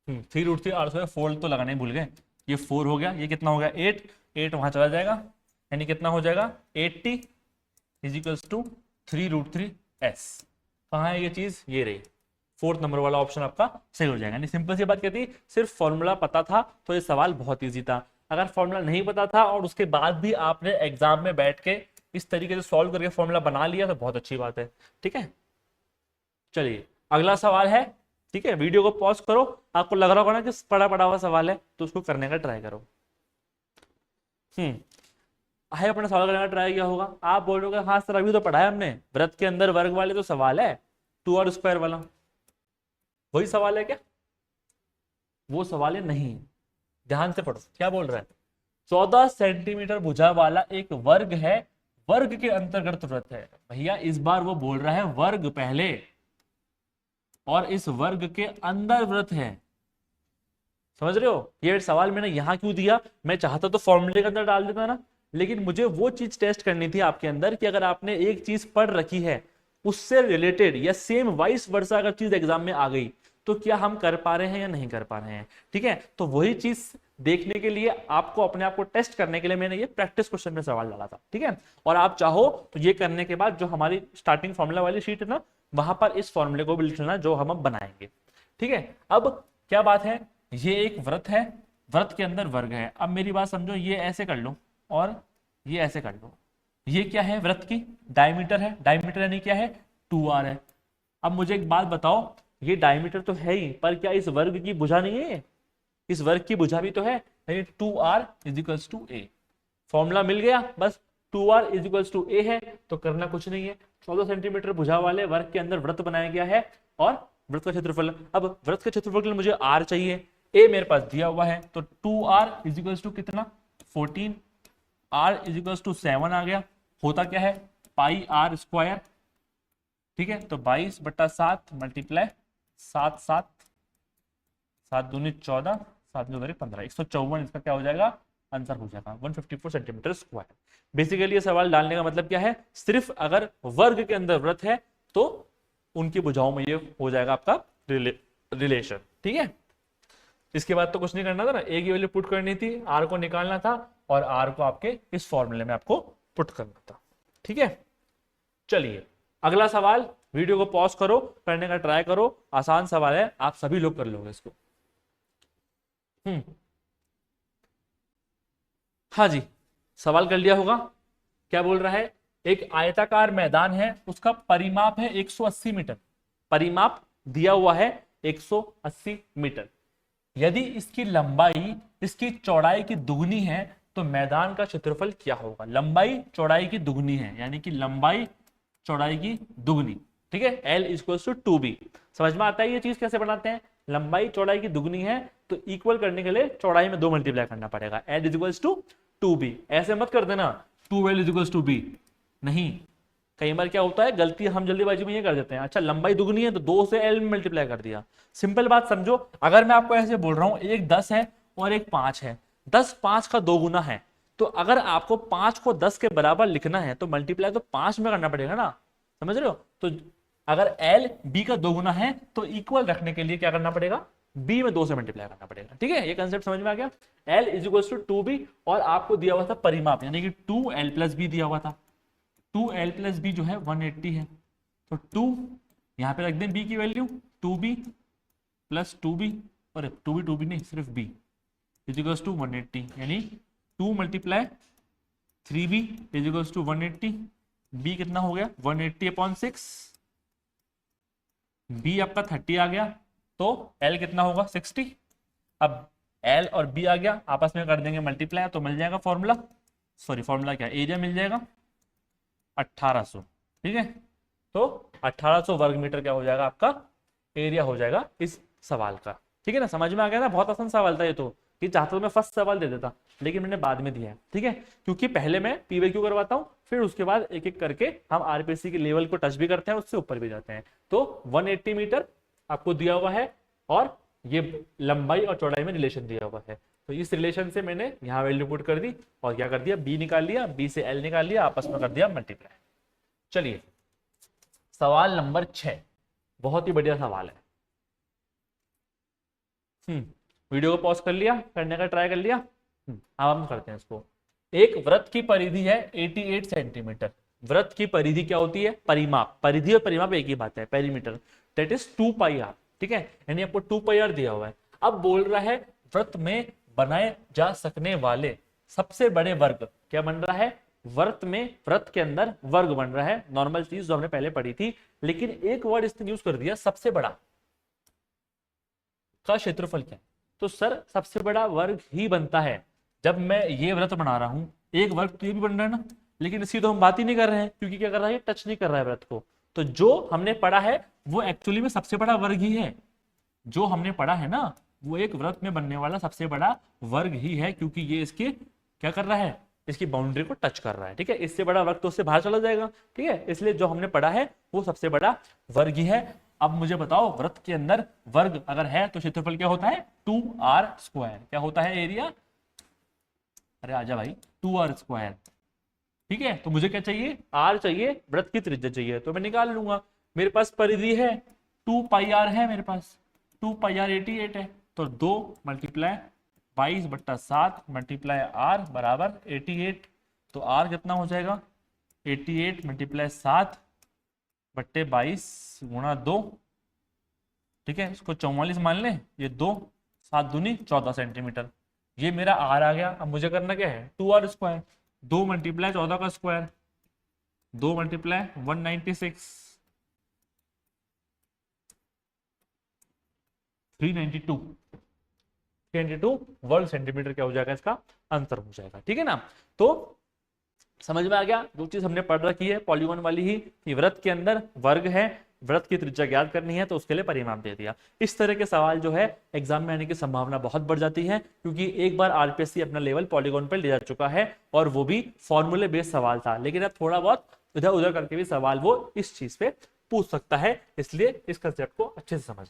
3√3r²/4 तो लगाना ही भूल गए। ये 4 हो गया, ये कितना हो गया 8, 8 वहां चला जाएगा, यानी कितना हो जाएगा 80 इजिकल्स टू 3√3s। कहाँ है ये चीज, ये रही, फोर्थ नंबर वाला ऑप्शन आपका सही हो जाएगा। यानी सिंपल सी बात कहती, सिर्फ फॉर्मूला पता था तो ये सवाल बहुत ईजी था। अगर फॉर्मूला नहीं पता था और उसके बाद भी आपने एग्जाम में बैठ के इस तरीके से सॉल्व करके फॉर्मूला बना लिया तो बहुत अच्छी बात है। ठीक है, चलिए अगला सवाल है। ठीक है, वीडियो को पॉज करो, आपको लग रहा होगा ना कि पढ़ा पढ़ा हुआ सवाल है तो उसको करने का ट्राई करो। है अपना सवाल करने का ट्राई किया होगा। आप बोल रहे हो हाँ सर अभी तो पढ़ा है हमने, वृत्त के अंदर वर्ग वाले तो सवाल है, 2r² वाला वही सवाल है क्या? वो सवाल है नहीं, ध्यान से पढ़ो क्या बोल रहा है। 14 सेंटीमीटर भुजा वाला एक वर्ग है, वर्ग के अंतर्गत वृत्त है। भैया इस बार वो बोल रहा है वर्ग पहले, और इस वर्ग के अंदर वृत्त है। समझ रहे हो, ये सवाल मैंने यहां क्यों दिया, मैं चाहता तो फॉर्मूले के अंदर डाल देता ना, लेकिन मुझे वो चीज टेस्ट करनी थी आपके अंदर कि अगर आपने एक चीज पढ़ रखी है उससे रिलेटेड या सेम वाइस वर्सा अगर चीज एग्जाम में आ गई तो क्या हम कर पा रहे हैं या नहीं कर पा रहे हैं। ठीक है, तो वही चीज देखने के लिए आपको अपने आप को टेस्ट करने के लिए मैंने ये प्रैक्टिस क्वेश्चन में सवाल डाला था। ठीक है, और आप चाहो तो ये करने के बाद जो हमारी स्टार्टिंग फॉर्मूला वाली शीट है ना, वहां पर इस फॉर्मूले को भी लिख लेना जो हम अब बनाएंगे। ठीक है, अब क्या बात है, ये एक वृत्त है, वृत्त के अंदर वर्ग है। अब मेरी बात समझो, ये ऐसे कर लो और ये ऐसे कर लो। ये क्या है, वृत्त की डायमीटर है, डायमीटर यानी क्या है 2r है। अब मुझे एक बात बताओ, ये डायमीटर तो है ही, पर क्या इस वर्ग की भुजा नहीं है? इस वर्ग की भुजा भी तो है, यानी 2r equals to a। Formula मिल गया, बस 2r इजिकल्स टू a है तो करना कुछ नहीं है। 14 सेंटीमीटर भुजा वाले वर्ग के अंदर वृत्त बनाया गया है और वृत्त का क्षेत्रफल, अब वृत्त के क्षेत्रफल के लिए मुझे r चाहिए, a मेरे पास दिया हुआ है, तो 2r इजिकल्स टू कितना 14, r इजिकल्स टू 7 आ गया। होता क्या है पाई r²। ठीक है, तो 22/7 मल्टीप्लाई 7 7 7 दूनी 14, 7 दूनी 15, 154 इसका क्या हो जाएगा आंसर हो जाएगा 154 सेंटीमीटर स्क्वायर। बेसिकली ये सवाल डालने का मतलब क्या है, सिर्फ अगर वर्ग के अंदर वृत्त है तो उनकी भुजाओं में ये हो जाएगा आपका रिलेशन। ठीक है, इसके बाद तो कुछ नहीं करना था ना, ए की वैल्यू पुट करनी थी, आर को निकालना था और आर को आपके इस फॉर्मूले में आपको पुट करना था। ठीक है, चलिए अगला सवाल, वीडियो को पॉज करो, करने का ट्राई करो, आसान सवाल है, आप सभी लोग कर लोगे इसको। हाँ जी, सवाल कर लिया होगा। क्या बोल रहा है, एक आयताकार मैदान है, उसका परिमाप है 180 मीटर, परिमाप दिया हुआ है 180 मीटर। यदि इसकी लंबाई इसकी चौड़ाई की दुगनी है तो मैदान का क्षेत्रफल क्या होगा। लंबाई चौड़ाई की दुगनी है, यानी कि लंबाई चौड़ाई की दुगनी। ठीक है, L इक्वल्स टू 2b। समझ में आता है ये चीज कैसे बनाते हैं, लंबाई चौड़ाई की दुगनी है तो इक्वल करने के लिए चौड़ाई में 2 मल्टीप्लाई करना पड़ेगा, L इक्वल्स टू 2b। ऐसे मत कर देना 2L इक्वल्स टू b, नहीं, कई बार क्या होता है गलती हम जल्दीबाजी में ये कर देते हैं, अच्छा लंबाई दुगनी है तो 2 से L में मल्टीप्लाई कर दिया। सिंपल बात समझो, अगर मैं आपको ऐसे बोल रहा हूं एक 10 है और एक 5 है, 10 5 का 2 गुना है, तो अगर आपको 5 को 10 के बराबर लिखना है तो मल्टीप्लाई तो 5 में करना पड़ेगा ना। समझ रहे हो, तो अगर L B का 2 गुना है तो इक्वल रखने के लिए क्या करना पड़ेगा, B में 2 से मल्टीप्लाई करना पड़ेगा। ठीक है, ये कंसेप्ट समझ में आ गया। L is equal to 2b और आपको दिया हुआ था परिमाप, यानी कि 2L प्लस b दिया हुआ था, 2L प्लस बी जो है 180 है, तो 2 यहां पे रख दें b की वैल्यू 2b प्लस 2b, और 2b नहीं सिर्फ b इज इक्वल्स टू 180, यानी 2 multiply 3b is equals to 180, b कितना हो गया 180/6, b आपका 30 आ गया, तो l कितना होगा 60। अब l और b आ गया, आपस में कर देंगे मल्टीप्लाई तो मिल जाएगा फॉर्मूला, सॉरी फॉर्मूला क्या एरिया मिल जाएगा 1800। ठीक है, तो 1800 वर्ग मीटर क्या हो जाएगा आपका एरिया हो जाएगा इस सवाल का। ठीक है ना, समझ में आ गया ना, बहुत आसान सवाल था ये तो। ये चाहता तो मैं फर्स्ट सवाल दे देता, लेकिन मैंने बाद में दिया है। ठीक है, क्योंकि पहले मैं पीवाईक्यू करवाता हूँ, फिर उसके बाद एक एक करके हम आरपीएससी के लेवल को टच भी करते हैं, उससे ऊपर भी जाते हैं। तो 180 मीटर आपको दिया हुआ है, और ये लंबाई और चौड़ाई में रिलेशन दिया हुआ है। तो इस रिलेशन से मैंने यहाँ वैल्यू पुट कर दी, और क्या कर दिया, बी निकाल लिया, बी से एल निकाल लिया, आपस में कर दिया मल्टीप्लाई। चलिए सवाल नंबर 6, बहुत ही बढ़िया सवाल है। वीडियो को पॉज कर लिया, करने का ट्राई कर लिया। अब हम करते हैं इसको। एक वृत्त की परिधि है 88 सेंटीमीटर। वृत्त की परिधि क्या होती है, परिमाप। परिधि और परिमाप एक ही बात है, perimeter, that is 2 pi R. ठीक है, यानी आपको 2 पाई आर दिया हुआ है। अब बोल रहा है वृत्त में बनाए जा सकने वाले सबसे बड़े वर्ग, क्या बन रहा है, वृत्त में, वृत्त के अंदर वर्ग बन रहा है, नॉर्मल चीज जो हमने पहले पढ़ी थी। लेकिन एक वर्ड इसने यूज कर दिया, सबसे बड़ा का क्षेत्रफल क्या है। तो सर सबसे बड़ा वर्ग ही बनता है जब मैं ये वृत्त बना रहा हूं, एक वर्ग तो ये भी बन रहा है ना, लेकिन इसकी तो हम बात ही नहीं कर रहे हैं, क्योंकि क्या कर रहा है, टच नहीं कर रहा है वृत्त को। तो जो हमने पढ़ा है वो एक्चुअली में सबसे बड़ा वर्ग ही है। जो हमने पढ़ा है ना, वो एक वृत्त में बनने वाला सबसे बड़ा वर्ग ही है, क्योंकि ये इसके क्या कर रहा है, इसकी बाउंड्री को टच कर रहा है। ठीक है, इससे बड़ा वर्ग तो उससे बाहर चला जाएगा। ठीक है, इसलिए जो हमने पढ़ा है वो सबसे बड़ा वर्ग ही है। अब मुझे बताओ, वृत्त के अंदर वर्ग अगर है तो क्षेत्रफल क्या होता है, 2r²। क्या होता है एरिया, अरे आजा भाई, 2r²। ठीक है, तो मुझे क्या चाहिए, r चाहिए, वृत्त की त्रिज्या चाहिए, तो मैं निकाल लूंगा। मेरे पास परिधि है 2 पाई आर है, मेरे पास 2 पाई आर 88 है, तो 2 मल्टीप्लाई 22/7 मल्टीप्लाई आर बराबर 88। तो आर कितना हो जाएगा, 88 मल्टीप्लाई 7/22 गुणा 2। ठीक है, इसको 44 मान लें, ये 2, 7 दूनी 14 सेंटीमीटर। ये मेरा आर आ गया। अब मुझे करना क्या है, 2r², 2 मल्टीप्लाई 14 का स्क्वायर, 2 मल्टीप्लाई 196, 392 वर्ग सेंटीमीटर क्या हो जाएगा, इसका अंतर हो जाएगा। ठीक है ना, तो समझ में आ गया। जो चीज हमने पढ़ रखी है पॉलीगॉन वाली ही, कि वृत्त के अंदर वर्ग है, वृत्त की त्रिज्या ज्ञात करनी है, तो उसके लिए परिमाप दे दिया। इस तरह के सवाल जो है एग्जाम में आने की संभावना बहुत बढ़ जाती है, क्योंकि एक बार आरपीएससी अपना लेवल पॉलीगॉन पर ले जा चुका है, और वो भी फॉर्मूले बेस्ड सवाल था। लेकिन अब थोड़ा बहुत इधर उधर करके भी सवाल वो इस चीज पे पूछ सकता है, इसलिए इस कंसेप्ट को अच्छे से समझ।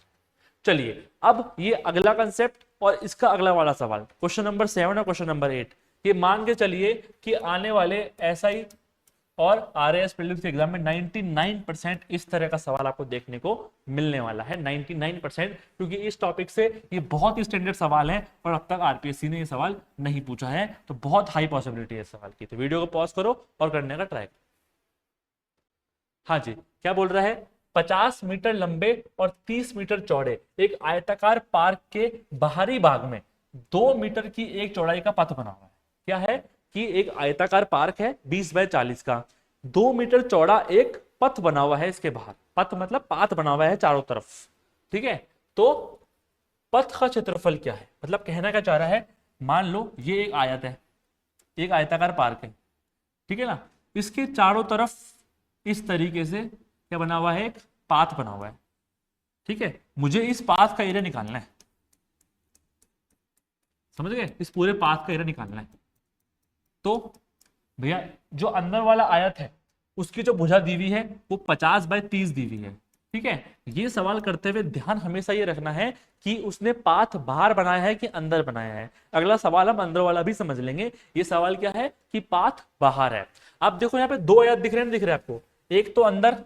चलिए अब ये अगला कंसेप्ट और इसका अगला वाला सवाल, क्वेश्चन नंबर 7 और क्वेश्चन नंबर 8। ये मान के चलिए कि आने वाले एसआई और आरएएस प्रीलिम्स के एग्जाम में 99% इस तरह का सवाल आपको देखने को मिलने वाला है, 99%, क्योंकि इस टॉपिक से ये बहुत ही स्टैंडर्ड सवाल है, और अब तक आरपीएससी ने ये सवाल नहीं पूछा है, तो बहुत हाई पॉसिबिलिटी है इस सवाल की। तो वीडियो को पॉज करो और करने का ट्राई करो। हाँ जी, क्या बोल रहा है, 50 मीटर लंबे और 30 मीटर चौड़े एक आयताकार पार्क के बाहरी भाग में 2 मीटर की एक चौड़ाई का पथ बना हुआ है। क्या है कि एक आयताकार पार्क है 20x40 का, 2 मीटर चौड़ा एक पथ बना हुआ है इसके बाहर। पथ मतलब पाथ बना हुआ है चारों तरफ। ठीक है, तो पथ का क्षेत्रफल क्या है, मतलब कहना क्या चाह रहा है, मान लो ये एक आयत है, एक आयताकार पार्क है, ठीक है ना, इसके चारों तरफ इस तरीके से क्या बना हुआ है, एक पाथ बना हुआ है। ठीक है, मुझे इस पाथ का एरिया निकालना है, समझ गए, इस पूरे पाथ का एरिया निकालना है। तो भैया जो अंदर वाला आयत है उसकी जो भुजा दी हुई है वो 50/30 दी हुई है। ठीक है, ये सवाल करते हुए ध्यान हमेशा ये रखना है कि उसने पाथ बाहर बनाया है कि अंदर बनाया है। अगला सवाल हम अंदर वाला भी समझ लेंगे। ये सवाल क्या है कि पाथ बाहर है। आप देखो यहाँ पे 2 आयत दिख रहे हैं, दिख रहे हैं आपको, एक तो अंदर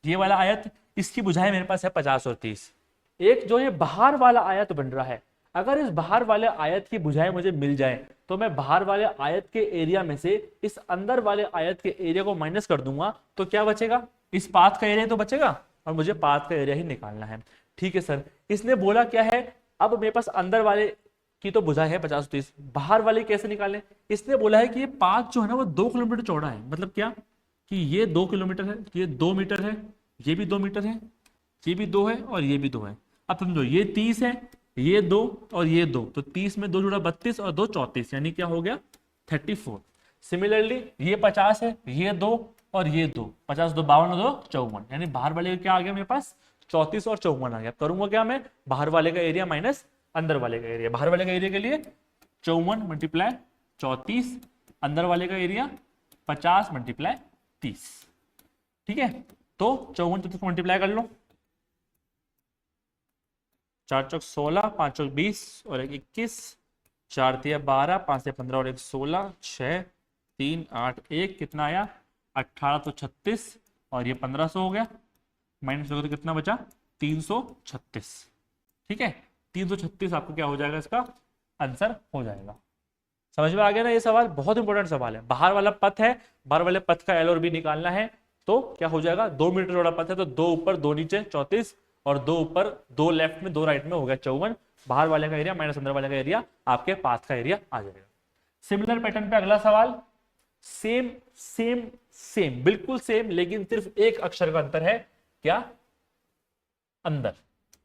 ये वाला आयत, इसकी भुजाएं मेरे पास है 50 और 30। एक जो ये बाहर वाला आयत बन रहा है, अगर इस बाहर वाले आयत की भुजाएं मुझे मिल जाए तो मैं बाहर वाले आयत के एरिया में से इस अंदर वाले आयत के एरिया को माइनस कर दूंगा, तो क्या बचेगा, इस पाथ का एरिया तो बचेगा, और मुझे पाथ का एरिया ही निकालना है। ठीक है सर, इसने बोला क्या है, अब मेरे पास अंदर वाले की तो भुजाएं है 50-30, बाहर वाले कैसे निकालें। इसने बोला है कि ये पाथ जो है ना वो 2 किलोमीटर चौड़ा है। मतलब क्या कि ये 2 किलोमीटर है, ये 2 मीटर है, ये भी 2 मीटर है, ये भी 2 है, और ये भी 2 है। अब समझो ये 30 है, ये 2 और ये 2, तो 30 में 2 जुड़ा 32 और 2 34, यानी क्या हो गया 34। सिमिलरली ये 50 है, ये 2 और ये 2, 50 2 52 2 54, यानी बाहर वाले क्या आ गया मेरे पास 34 और 54 आ गया। करूंगा क्या मैं, बाहर वाले का एरिया माइनस अंदर वाले का एरिया। बाहर वाले का एरिया के लिए 54 मल्टीप्लाई 34, अंदर वाले का एरिया 50 मल्टीप्लाई 30। ठीक है, तो 54 34 को मल्टीप्लाई कर लो, 4 चौक 16, 5 चौक 20 और 1 21, 4 तिया 12, 5 से 15 और 1 16, 6 3 8 1 कितना आया 1836 और ये 1500 हो गया। माइनस करोगे तो कितना बचा 336। ठीक है, 336 आपको क्या हो जाएगा, इसका आंसर हो जाएगा। समझ में आ गया ना, ये सवाल बहुत इंपॉर्टेंट सवाल है। बाहर वाला पथ है, बाहर वाले पथ का एल और बी निकालना है, तो क्या हो जाएगा 2 मीटर चौड़ा पथ है तो 2 ऊपर 2 नीचे 34 और 2 ऊपर 2 लेफ्ट में 2 राइट में हो गया 54। बाहर वाले का एरिया माइनस अंदर वाले का एरिया, आपके पाथ का एरिया आ जाएगा। सिमिलर पैटर्न पे अगला सवाल, सेम सेम सेम बिल्कुल सेम, लेकिन सिर्फ एक अक्षर का अंतर है, क्या, अंदर,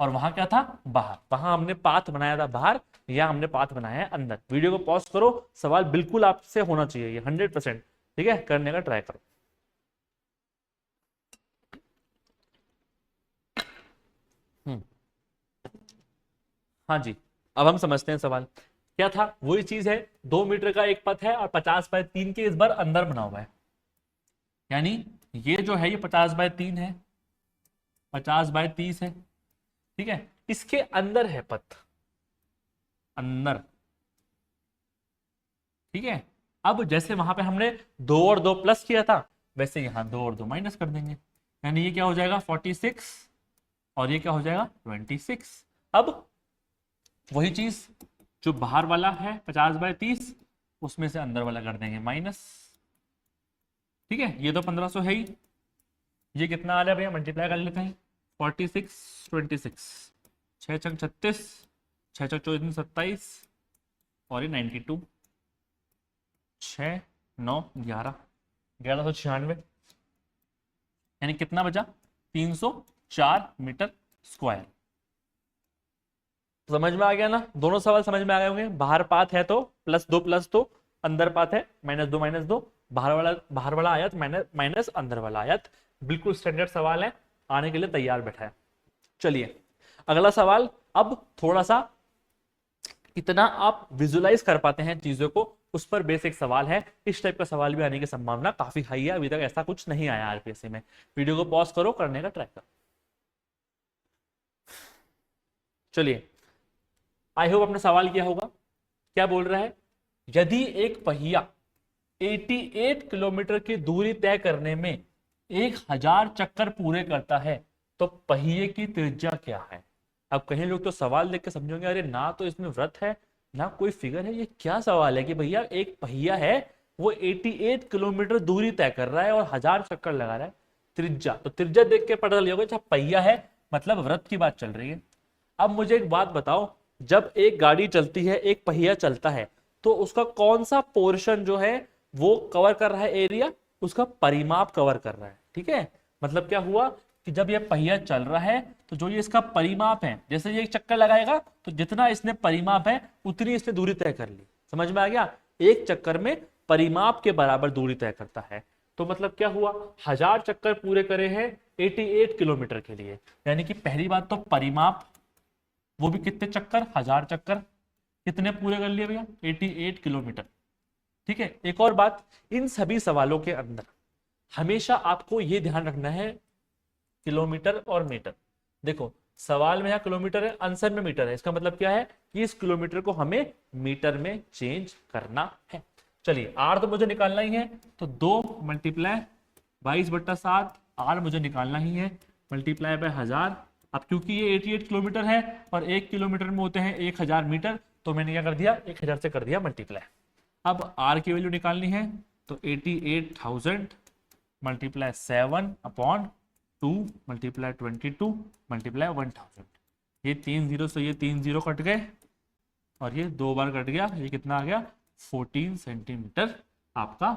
और वहां क्या था बाहर। वहां हमने पाथ बनाया था बाहर, या हमने पाथ बनाया है अंदर। वीडियो को पॉज करो, सवाल बिल्कुल आपसे होना चाहिए ये 100%। ठीक है, करने का ट्राई करो। हाँ जी, अब हम समझते हैं सवाल क्या था। वही चीज है, 2 मीटर का एक पथ है और 50/3 के इस बार अंदर बना हुआ है, यानी ये जो है ये 50/3 है, 50/30 है। ठीक है, इसके अंदर है पथ, अंदर। ठीक है, अब जैसे वहां पे हमने 2 और 2 प्लस किया था, वैसे यहां 2 और 2 माइनस कर देंगे, यानी ये क्या हो जाएगा 46 और ये क्या हो जाएगा 26। अब वही चीज जो बाहर वाला है 50/30, उसमें से अंदर वाला कर देंगे माइनस। ठीक है, ये तो 1500 है ही, ये कितना आ रहा है भैया, मल्टीप्लाई कर लेते हैं, 46 26, 6 छक 36, 6 छक 24 27 और ये 92, 6 9 11, 1196, यानी कितना बचा 304 मीटर स्क्वायर। समझ में आ गया ना, दोनों सवाल समझ में आ गए होंगे। बाहर पाथ है तो +2 अंदर पाथ है -2 बाहर वाला आयत माइनस अंदर वाला आयत। बिल्कुल स्टैंडर्ड सवाल है, आने के लिए तैयार बैठा है। चलिए अगला सवाल, अब थोड़ा सा कितना आप विजुलाइज कर पाते हैं चीजों को, उस पर बेसिक सवाल है। इस टाइप का सवाल भी आने की संभावना काफी हाई है, अभी तक ऐसा कुछ नहीं आया आरपीएससी में। वीडियो को पॉज करो, करने का ट्राई करो। चलिए, आई होप आपने सवाल किया होगा। क्या बोल रहा है, यदि एक पहिया 88 किलोमीटर की दूरी तय करने में 1000 चक्कर पूरे करता है तो पहिए की त्रिज्या क्या है। अब कहीं लोग तो सवाल देख के समझेंगे अरे ना तो इसमें वृत्त है ना कोई फिगर है, ये क्या सवाल है कि भैया एक पहिया है वो 88 किलोमीटर दूरी तय कर रहा है और 1000 चक्कर लगा रहा है, त्रिज्या, तो त्रिज्या देख के पता चल अच्छा पहिया है, मतलब वृत्त की बात चल रही है। अब मुझे एक बात बताओ, जब एक गाड़ी चलती है, एक पहिया चलता है, तो उसका कौन सा पोर्शन जो है वो कवर कर रहा है एरिया, उसका परिमाप कवर कर रहा है। ठीक है, मतलब क्या हुआ कि जब ये पहिया चल रहा है तो जो ये इसका परिमाप है, जैसे ये एक चक्कर लगाएगा तो जितना इसने परिमाप है उतनी इसने दूरी तय कर ली। समझ में आ गया, एक चक्कर में परिमाप के बराबर दूरी तय करता है। तो मतलब क्या हुआ, 1000 चक्कर पूरे करे हैं 88 किलोमीटर के लिए, यानी कि पहली बात तो परिमाप, वो भी कितने चक्कर 1000 चक्कर, कितने पूरे कर लिए भैया 88 किलोमीटर। ठीक है, एक और बात, इन सभी सवालों के अंदर हमेशा आपको यह ध्यान रखना है किलोमीटर और मीटर। देखो सवाल में यहाँ किलोमीटर है, आंसर में मीटर है, इसका मतलब क्या है कि इस किलोमीटर को हमें मीटर में चेंज करना है। चलिए आर तो मुझे निकालना ही है, तो 2 मल्टीप्लाई 22/7 आर मुझे निकालना ही है, मल्टीप्लाई बाय 1000। अब क्योंकि ये 88 किलोमीटर है और 1 किलोमीटर में होते हैं 1000 मीटर, तो मैंने क्या कर दिया 1000 से कर दिया मल्टीप्लाई। अब आर की वैल्यू निकालनी है, तो 88,000 मल्टीप्लाई 7/2 मल्टीप्लाई 22 मल्टीप्लाई 1000। ये 3 0 से ये 3 0 कट गए और ये 2 बार कट गया, ये कितना आ गया 14 सेंटीमीटर आपका,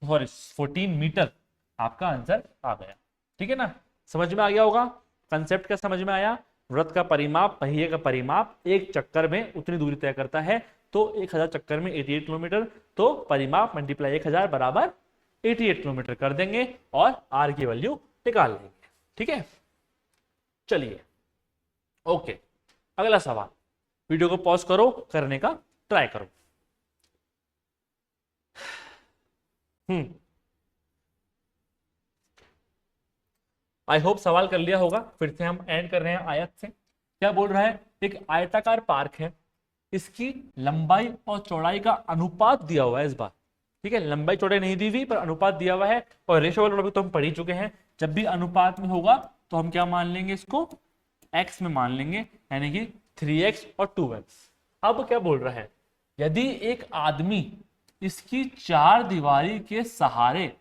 और 14 मीटर आपका आंसर आ गया। ठीक है ना, समझ में आ गया होगा कंसेप्ट, क्या समझ में आया। वृत्त का परिमाप, पहिए का परिमाप एक चक्कर में उतनी दूरी तय करता है, तो 1000 चक्कर में 88 किलोमीटर, तो परिमाप मल्टीप्लाई 1000 बराबर 88 किलोमीटर कर देंगे और आर की वैल्यू निकाल लेंगे। ठीक है, चलिए ओके, अगला सवाल, वीडियो को पॉज करो, करने का ट्राई करो। आई होप सवाल कर लिया होगा। फिर से हम एंड कर रहे हैं आयत से। क्या बोल रहा है, एक आयताकार पार्क है, इसकी लंबाई और चौड़ाई का अनुपात दिया हुआ है इस बार। ठीक है, लंबाई चौड़ाई नहीं दी हुई पर अनुपात दिया हुआ है, और रेशो वाला टॉपिक तो हम पढ़ ही चुके हैं। जब भी अनुपात में होगा तो हम क्या मान लेंगे, इसको x में मान लेंगे, यानी कि 3x और 2x। अब क्या बोल रहा है, यदि एक आदमी इसकी चार दीवारी के सहारे,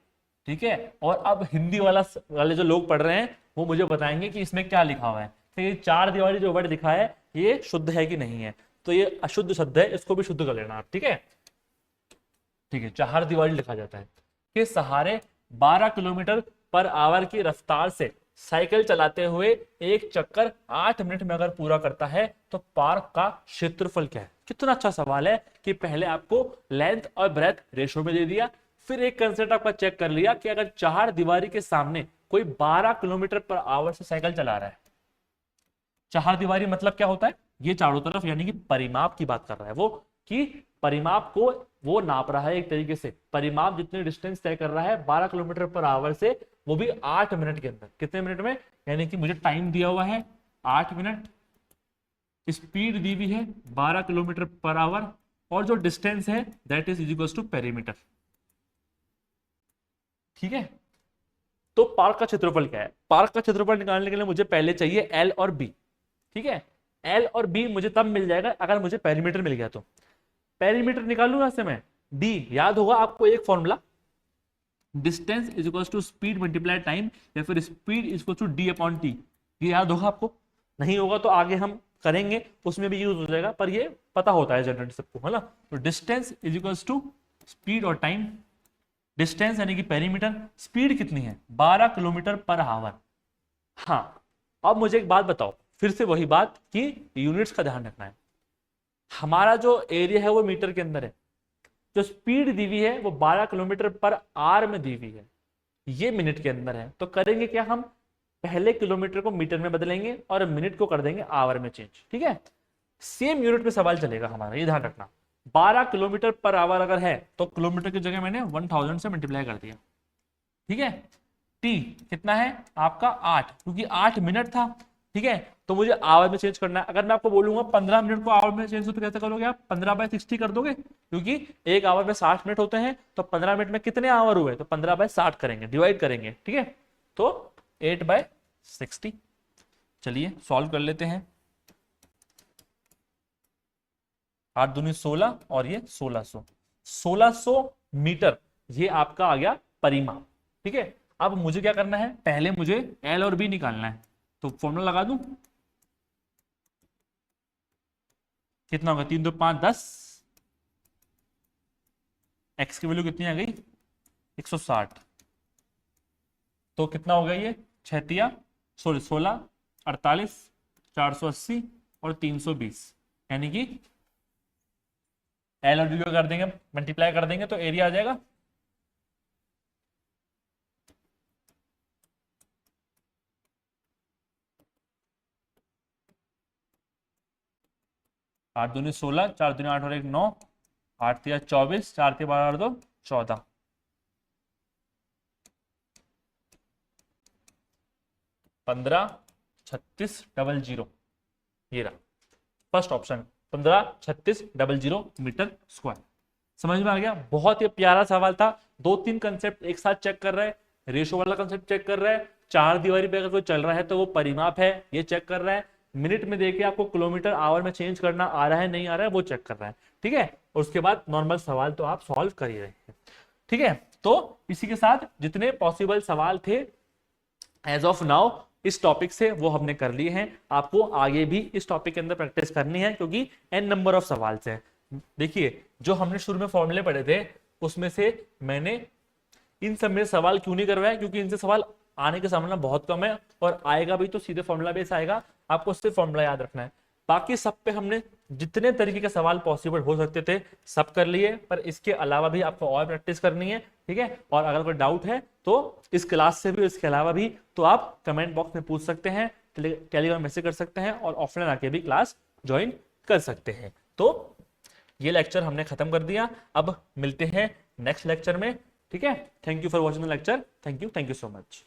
ठीक है, और अब हिंदी वाले जो लोग पढ़ रहे हैं वो मुझे बताएंगे कि इसमें क्या लिखा हुआ है। तो ये चार दीवारी जो वर्ड लिखा है ये शुद्ध है कि नहीं है, तो ये अशुद्ध शब्द है, इसको भी शुद्ध कर लेना आप। ठीक है, ठीक है, चार दीवारी लिखा जाता है के सहारे 12 किलोमीटर पर आवर की रफ्तार से साइकिल चलाते हुए एक चक्कर 8 मिनट में अगर पूरा करता है तो पार्क का क्षेत्रफल क्या है। कितना अच्छा सवाल है कि पहले आपको लेंथ और ब्रेथ रेशो में दे दिया, फिर एक कंसेप्ट आपका चेक कर लिया कि अगर चार दीवारी के सामने कोई 12 किलोमीटर पर आवर से साइकिल चला रहा है। चार दीवारी मतलब क्या होता है, ये चारों तरफ, यानी कि परिमाप की बात कर रहा है वो, कि परिमाप को वो नाप रहा है एक तरीके से। परिमाप जितने डिस्टेंस तय कर रहा है 12 किलोमीटर पर आवर से, वो भी 8 मिनट के अंदर। कितने मिनट में, यानी कि मुझे टाइम दिया हुआ है 8 मिनट, स्पीड दी हुई है 12 किलोमीटर पर आवर, और जो डिस्टेंस है that is equal to perimeter. ठीक है, तो पार्क का क्षेत्रफल क्या है, पार्क का क्षेत्रफल निकालने के लिए मुझे पहले चाहिए एल और बी। ठीक है, एल और बी मुझे तब मिल जाएगा अगर मुझे पेरीमीटर मिल गया। तो पेरीमीटर निकालू यहां से मैं, डी याद होगा आपको एक formula, distance is equal to speed multiply time, या फिर speed is equal to D upon T. ये याद होगा आपको, नहीं होगा तो आगे हम करेंगे उसमें भी यूज हो जाएगा, पर ये पता होता है जनरली सबको, है ना। तो distance is equal to speed और टाइम, डिस्टेंस यानी कि पेरीमीटर, स्पीड कितनी है 12 किलोमीटर पर आवर। हाँ, अब मुझे एक बात बताओ, फिर से वही बात कि यूनिट्स का ध्यान रखना है। हमारा जो एरिया है वो मीटर के अंदर है, जो स्पीड दी हुई है वो 12 किलोमीटर पर आवर में दी हुई है, ये मिनट के अंदर है। तो करेंगे क्या, हम पहले किलोमीटर को मीटर में बदलेंगे और मिनट को कर देंगे आवर में चेंज। ठीक है, सेम यूनिट में सवाल चलेगा हमारा, ये ध्यान रखना। 12 किलोमीटर पर आवर अगर है तो किलोमीटर की जगह मैंने 1000 से मल्टीप्लाई कर दिया। ठीक है, टी कितना है आपका 8, क्योंकि 8 मिनट था। ठीक है, तो मुझे आवर में चेंज करना है। अगर मैं आपको बोलूंगा 15 मिनट को आवर में चेंज हो तो कैसे करोगे आप, 15/60 कर दोगे, क्योंकि एक आवर में 60 मिनट होते हैं, तो 15 मिनट में कितने आवर हुए, तो 15/60 करेंगे, डिवाइड करेंगे। ठीक है, तो 8/60। चलिए सॉल्व कर लेते हैं। 8 दूनी 16 और ये 1600 मीटर, ये आपका आ गया परिमाप। ठीक है, अब मुझे क्या करना है, पहले मुझे एल और बी निकालना है, तो फॉर्मूला लगा दूं, कितना होगा 3 2 5 10, एक्स की वैल्यू कितनी आ गई 160, तो कितना हो गया ये 16 48 480 और 320, यानी कि एल और बी को कर देंगे मल्टीप्लाई कर देंगे तो एरिया आ जाएगा 8 दूनी 16, 4 दूनी 8 और 1 9, 8 तिया 24, 4 तिया 12 और 2 14, 15,36,00, ये रहा फर्स्ट ऑप्शन, 15,36,00 मीटर स्क्वायर। समझ में आ गया, बहुत ही प्यारा सवाल था। 2-3 कंसेप्ट एक साथ चेक कर रहा है, रेशो वाला कंसेप्ट चेक कर रहा है, चार दीवारी पे अगर कोई चल रहा है तो वो परिमाप है ये चेक कर रहा है, मिनट में देके आपको किलोमीटर आवर में चेंज करना आ रहा है नहीं आ रहा है वो चेक कर रहा है। ठीक है, और उसके बाद नॉर्मल सवाल तो आप सॉल्व कर ही रहे हैं। ठीक है, तो इसी के साथ जितने पॉसिबल सवाल थे एज ऑफ नाउ इस टॉपिक से वो हमने कर लिए हैं। आपको आगे भी इस टॉपिक के अंदर प्रैक्टिस करनी है, क्योंकि एन नंबर ऑफ सवाल से। देखिए, जो हमने शुरू में फॉर्मूले पढ़े थे उसमें से मैंने इन सब में सवाल क्यों नहीं करवाया, क्योंकि इनसे सवाल आने की संभावना बहुत कम है, और आएगा भी तो सीधे फॉर्मूला बेस आएगा, आपको सिर्फ फॉर्मूला याद रखना है। बाकी सब पे हमने जितने तरीके के सवाल पॉसिबल हो सकते थे सब कर लिए, पर इसके अलावा भी आपको और प्रैक्टिस करनी है। ठीक है, और अगर कोई डाउट है तो इस क्लास से भी इसके अलावा भी तो आप कमेंट बॉक्स में पूछ सकते हैं। टेलीग्राम मैसेज कर सकते हैं और ऑफलाइन आके भी क्लास ज्वाइन कर सकते हैं। तो ये लेक्चर हमने खत्म कर दिया, अब मिलते हैं नेक्स्ट लेक्चर में। ठीक है, thank you for watching the lecture, thank you so much.